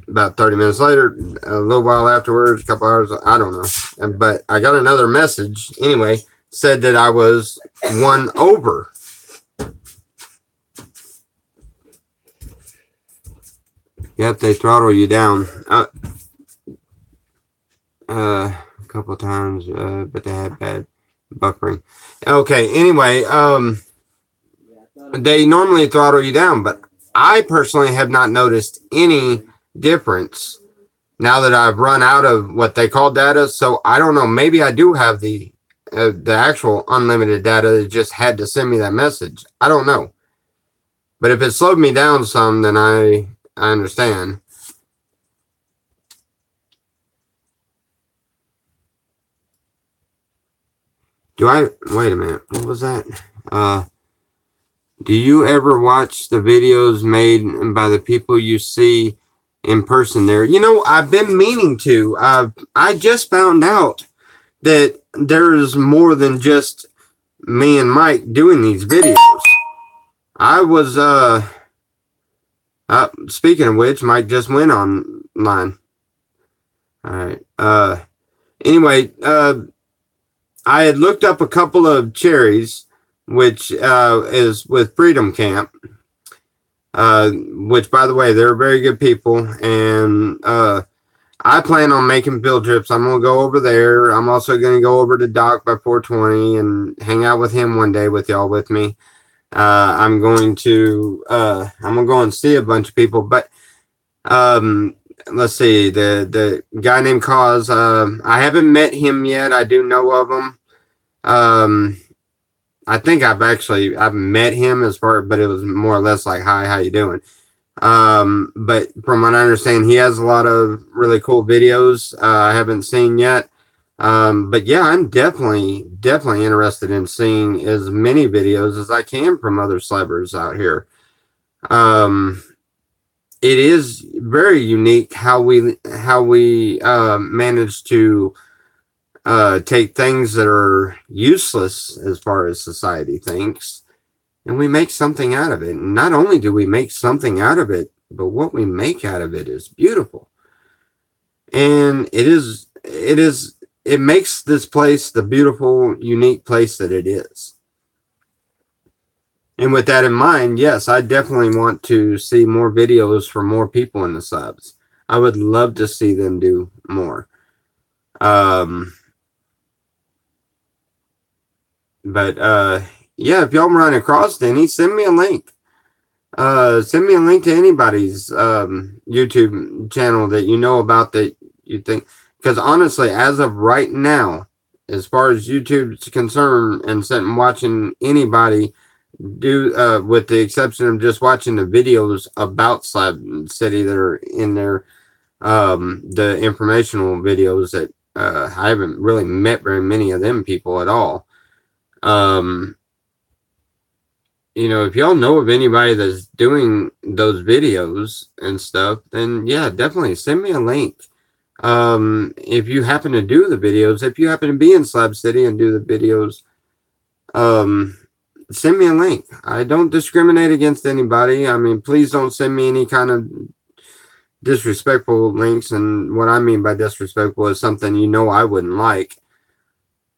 About 30 minutes later, a little while afterwards, a couple hours, I don't know. But I got another message anyway, said that I was one over. Yep, they throttle you down a couple of times, but they had bad buffering. Okay, anyway, they normally throttle you down, but I personally have not noticed any difference now that I've run out of what they call data. So I don't know, maybe I do have the actual unlimited data that just had to send me that message. I don't know. But if it slowed me down some, then I understand. Wait a minute, what was that? Do you ever watch the videos made by the people you see in person there? You know, I've been meaning to. I just found out that there's more than just me and Mike doing these videos. I was, speaking of which, Mike just went online. All right. Anyway, I had looked up a couple of cherries, which is with Freedom Camp, which, by the way, they're very good people. And I plan on making field trips. I'm going to go over there. I'm also going to go over to Doc by 420 and hang out with him one day with y'all with me. I'm going to go and see a bunch of people, but let's see, the guy named Cause, I haven't met him yet. I do know of him. I think I've met him but it was more or less like, hi, how you doing? But from what I understand, he has a lot of really cool videos I haven't seen yet. But yeah, I'm definitely interested in seeing as many videos as I can from other slabbers out here. It is very unique how we manage to take things that are useless as far as society thinks, and we make something out of it. And not only do we make something out of it, but what we make out of it is beautiful. And it makes this place the beautiful, unique place that it is. And with that in mind, yes, I definitely want to see more videos from more people in the subs. I would love to see them do more. But yeah, if y'all run across any, send me a link. Send me a link to anybody's YouTube channel that you know about that you think. Because honestly, as of right now, as far as YouTube's concerned, and sitting and watching anybody do, with the exception of just watching the videos about Slab City that are in there, the informational videos that I haven't really met very many of them people at all. You know, if y'all know of anybody that's doing those videos and stuff, then yeah, definitely send me a link. If you happen to do the videos, if you happen to be in Slab City and do the videos, send me a link. I don't discriminate against anybody. I mean, please don't send me any kind of disrespectful links. And what I mean by disrespectful is something you know I wouldn't like.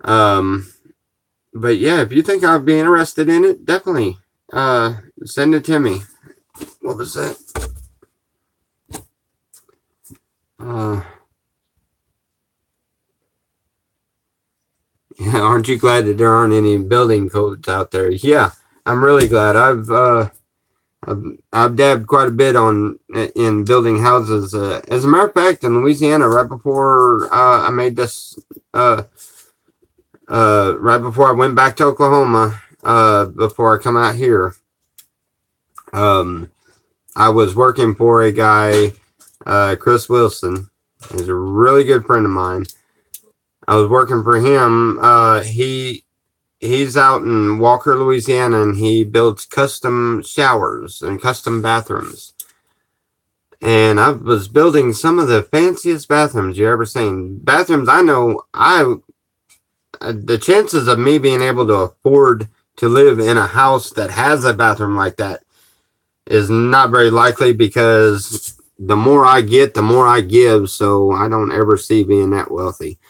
But yeah, if you think I'd be interested in it, definitely send it to me. What was that? Yeah, aren't you glad that there aren't any building codes out there? Yeah, I'm really glad. I've dabbed quite a bit in building houses. As a matter of fact, in Louisiana, right before I made this, right before I went back to Oklahoma, before I come out here, I was working for a guy, Chris Wilson. He's a really good friend of mine. I was working for him. He he's out in Walker, Louisiana, and he builds custom showers and custom bathrooms. And I was building some of the fanciest bathrooms you ever seen. Bathrooms I know the chances of me being able to afford to live in a house that has a bathroom like that is not very likely, because the more I get, the more I give. So I don't ever see being that wealthy.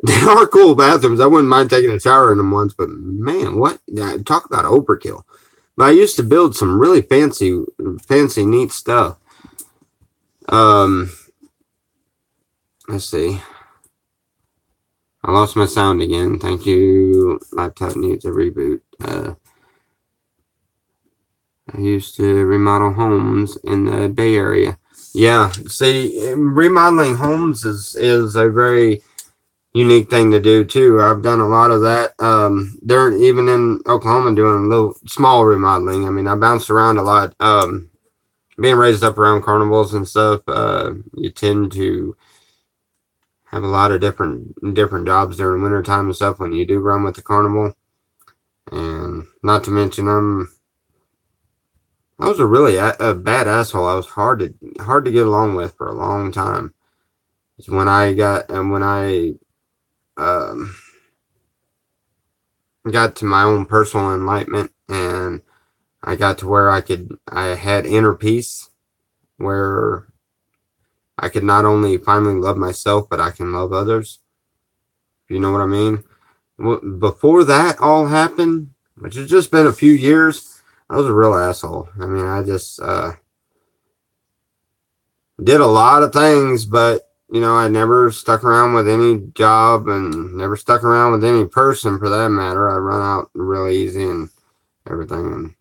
They are cool bathrooms. I wouldn't mind taking a shower in them once, but man, what? Talk about overkill. But I used to build some really fancy, neat stuff. Let's see. I lost my sound again. Thank you. Laptop needs a reboot. I used to remodel homes in the Bay Area. Yeah, see, remodeling homes is a very unique thing to do too. I've done a lot of that. They're even in Oklahoma doing a little small remodeling. I mean, I bounced around a lot. Being raised up around carnivals and stuff, you tend to have a lot of different jobs during wintertime and stuff when you do run with the carnival. And not to mention, I was a really a bad asshole. I was hard to get along with for a long time. It's when I got got to my own personal enlightenment, and I got to where I had inner peace, where I could not only finally love myself, but I can love others. You know what I mean? Before that all happened, which has just been a few years, I was a real asshole. I mean, I just did a lot of things, but I never stuck around with any job and never stuck around with any person for that matter. I run out real easy and everything, and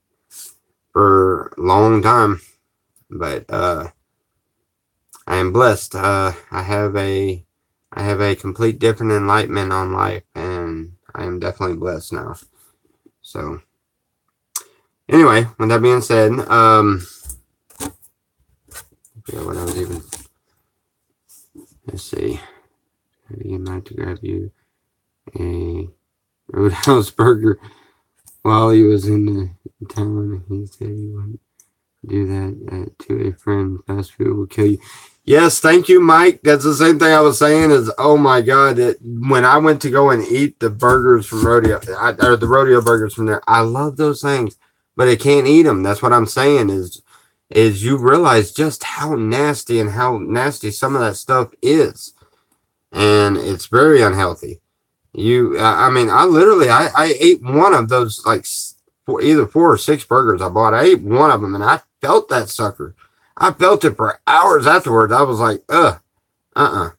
for a long time. But I am blessed. I have a complete different enlightenment on life, and I am definitely blessed now. So anyway, with that being said, what I was even. Let's see. He might to grab you a Roadhouse burger while he was in the town. He said he wouldn't do that to a friend. Fast food will kill you. Yes, thank you, Mike. That's the same thing I was saying. Is oh my god, when I went to go and eat the burgers from Rodeo, or the Rodeo burgers from there, I love those things, but I can't eat them. That's what I'm saying. Is you realize just how nasty some of that stuff is, and it's very unhealthy. I mean, I ate one of those, like either 4 or 6 burgers I bought. I ate one of them, and I felt that sucker. I felt it for hours afterwards. I was like, and I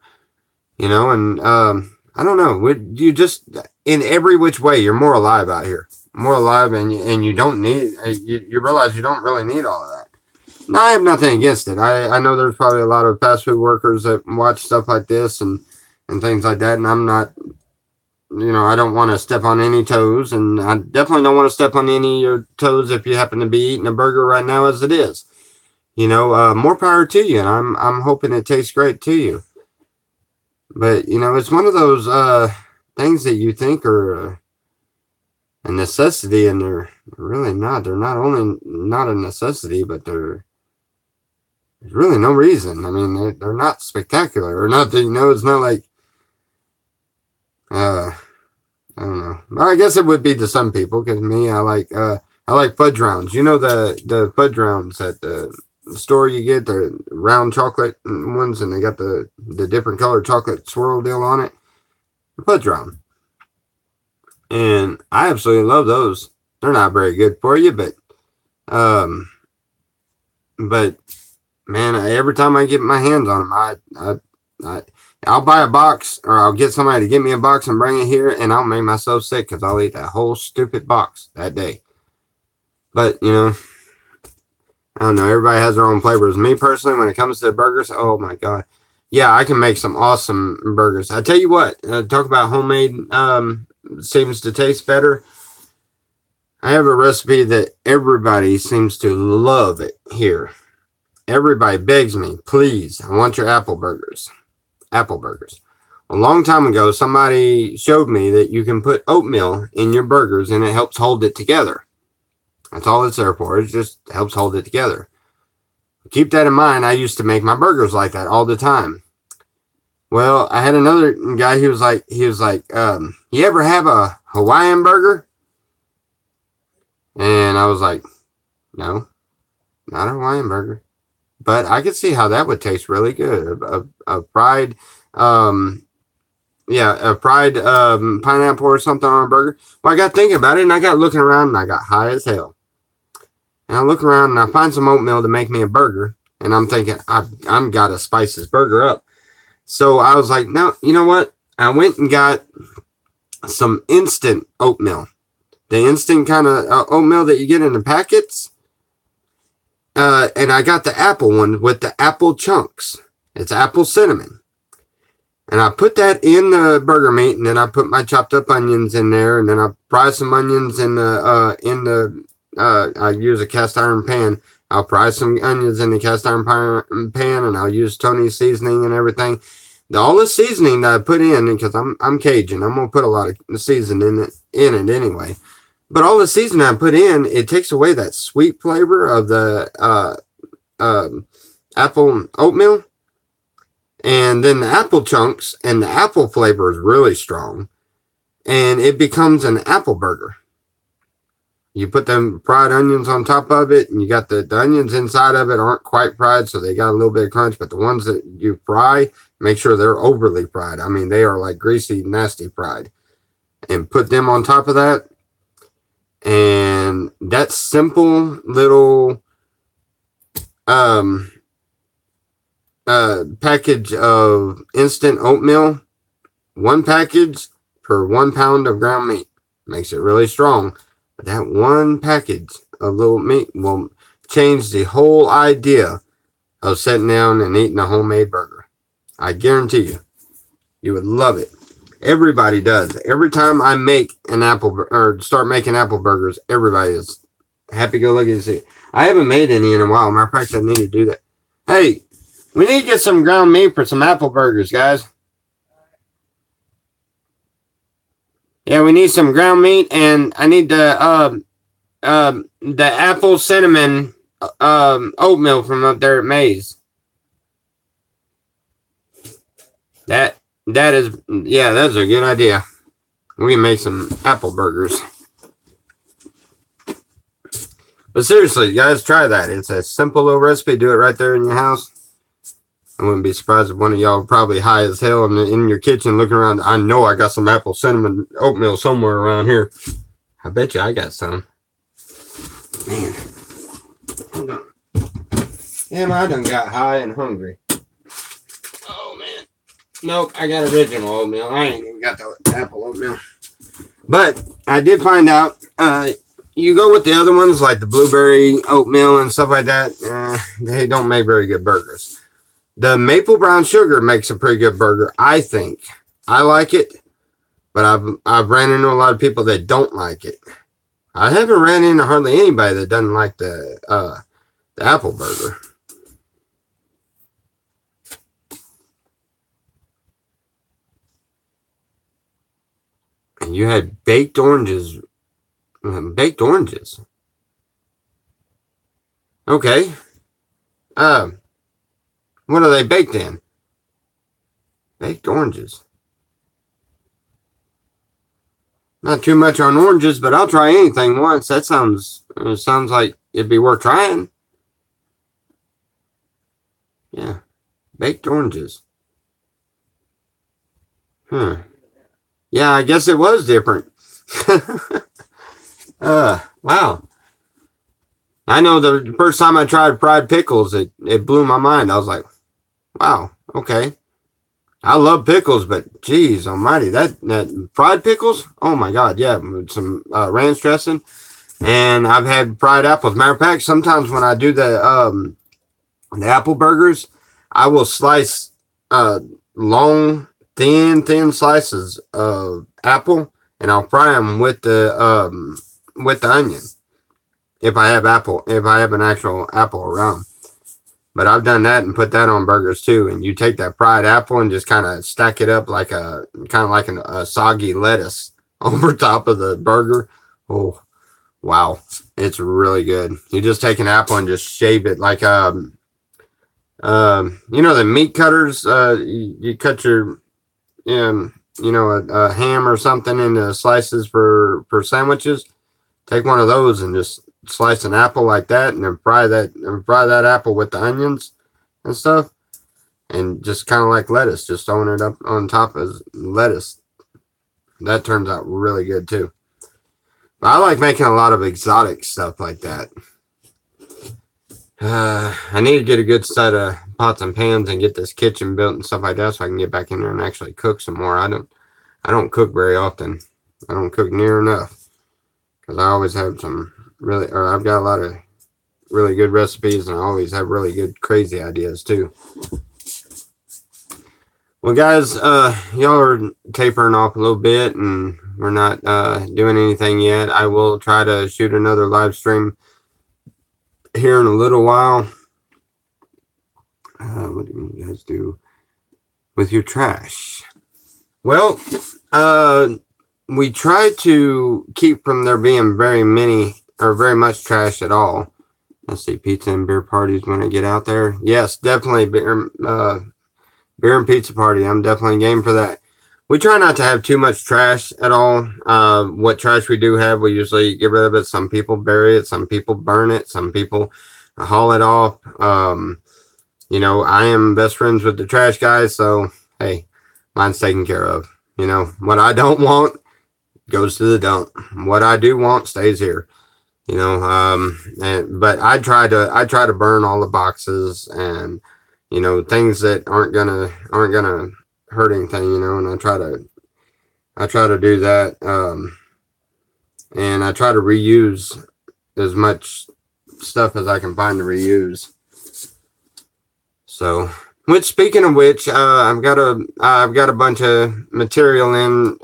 don't know. You just, in every which way, you're more alive out here, more alive, and you don't need. You realize you don't really need all of that. No, I have nothing against it. I know there's probably a lot of fast food workers that watch stuff like this and things like that, and I'm not, I don't want to step on any toes, and I definitely don't want to step on any of your toes if you happen to be eating a burger right now as it is. More power to you, and I'm hoping it tastes great to you. But, it's one of those things that you think are a necessity, and they're really not. They're not only not a necessity, but there's really no reason. I mean, they're not spectacular or nothing. It's not like, I don't know. Well, I guess it would be to some people, because me, I like fudge rounds. The fudge rounds at the store you get, the round chocolate ones, and they got the different colored chocolate swirl deal on it. The fudge round. And I absolutely love those. They're not very good for you, but man, every time I get my hands on them, I'll buy a box, or I'll get somebody to get me a box and bring it here, and I'll make myself sick because I'll eat that whole stupid box that day. But, I don't know. Everybody has their own flavors. Me personally, when it comes to burgers, oh my god. Yeah, I can make some awesome burgers. I tell you what, talk about homemade seems to taste better. I have a recipe that everybody seems to love it here. Everybody begs me, please, I want your apple burgers. Apple burgers. A long time ago, somebody showed me that you can put oatmeal in your burgers and it helps hold it together. That's all it's there for. It just helps hold it together. Keep that in mind. I used to make my burgers like that all the time. Well, I had another guy. He was like, you ever have a Hawaiian burger? And I was like, no, not a Hawaiian burger. But I could see how that would taste really good. A fried, a fried pineapple or something on a burger. Well, I got thinking about it, and I got looking around, and I got high as hell. And I look around, and I find some oatmeal to make me a burger. And I'm thinking, I'm got to spice this burger up. So I was like, no, you know what? I went and got some instant oatmeal. The instant kind of oatmeal that you get in the packets. And I got the apple one with the apple chunks. It's apple cinnamon. And I put that in the burger meat, and then I put my chopped up onions in there, and then I fry some onions I use a cast iron pan. I'll fry some onions in the cast iron pan, and I'll use Tony's seasoning and everything. All the seasoning that I put in, because I'm Cajun, I'm gonna put a lot of seasoning in it anyway. But all the seasoning I put in, it takes away that sweet flavor of the apple oatmeal, and then the apple chunks and the apple flavor is really strong, and it becomes an apple burger. You put them fried onions on top of it, and you got the onions inside of it aren't quite fried, so they got a little bit of crunch. But the ones that you fry, make sure they're overly fried. I mean, they are like greasy, nasty fried. And put them on top of that. And that simple little package of instant oatmeal, one package per 1 pound of ground meat, makes it really strong. But that one package of little meat will change the whole idea of sitting down and eating a homemade burger. I guarantee you, you would love it. Everybody does. Every time I make an start making apple burgers, everybody is happy-go-lucky to see it. I haven't made any in a while. Matter of fact, I need to do that. Hey, we need to get some ground meat for some apple burgers, guys. Yeah, we need some ground meat, and I need the apple cinnamon oatmeal from up there at Maze. That's a good idea. We can make some apple burgers. But seriously, guys, try that. It's a simple little recipe. Do it right there in your house. I wouldn't be surprised if one of y'all probably high as hell in your kitchen looking around. I know I got some apple cinnamon oatmeal somewhere around here. I bet you I got some. Man. Hold on. Damn, I done got high and hungry. Oh, man. Nope, I got original oatmeal. I ain't even got the apple oatmeal. But I did find out, you go with the other ones, like the blueberry oatmeal and stuff like that, they don't make very good burgers. The maple brown sugar makes a pretty good burger, I think. I like it, but I've ran into a lot of people that don't like it. I haven't ran into hardly anybody that doesn't like the apple burger. And you had baked oranges. Baked oranges. Okay. What are they baked in? Baked oranges. Not too much on oranges, but I'll try anything once. That sounds like it'd be worth trying. Yeah. Baked oranges. Yeah, I guess it was different. Wow. I know the first time I tried fried pickles, it blew my mind. I was like, wow, okay. I love pickles, but geez almighty, that fried pickles, oh my God, yeah, with some ranch dressing. And I've had fried apples. Matter of fact, sometimes when I do the apple burgers, I will slice long, thin slices of apple, and I'll fry them with the onion. If I have an actual apple around. But I've done that and put that on burgers too. And you take that fried apple and just kind of stack it up like a soggy lettuce over top of the burger. Oh, wow. It's really good. You just take an apple and just shave it like you know the meat cutters. You cut your a ham or something into slices for sandwiches. Take one of those and just slice an apple like that, and then fry that apple with the onions and stuff, and just kind of like lettuce, just throwing it up on top of lettuce. That turns out really good too. But I like making a lot of exotic stuff like that. I need to get a good set of pots and pans and get this kitchen built and stuff like that, so I can get back in there and actually cook some more. I don't cook very often. I don't cook near enough because I always have I've got a lot of really good recipes, and I always have really good crazy ideas too. Well, guys, y'all are tapering off a little bit, and we're not doing anything yet. I will try to shoot another live stream here in a little while. What do you guys do with your trash? Well, we try to keep from there being very much trash at all. Let's see, pizza and beer parties when I get out there. Yes, definitely beer and pizza party. I'm definitely game for that. We try not to have too much trash at all. What trash we do have, we usually get rid of it. Some people bury it. Some people burn it. Some people haul it off. I am best friends with the trash guys, so hey, mine's taken care of. What I don't want goes to the dump. What I do want stays here. But I try to burn all the boxes and things that aren't gonna hurt anything, and I try to do that, and I try to reuse as much stuff as I can find to reuse. So, speaking of which, I've got a bunch of material in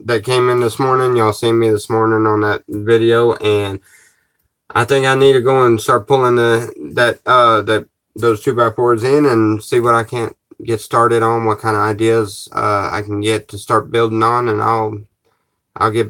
that came in this morning. Y'all seen me this morning on that video, and I think I need to go and start pulling those 2x4s in and see what I can get started on, what kind of ideas I can get to start building on, and I'll get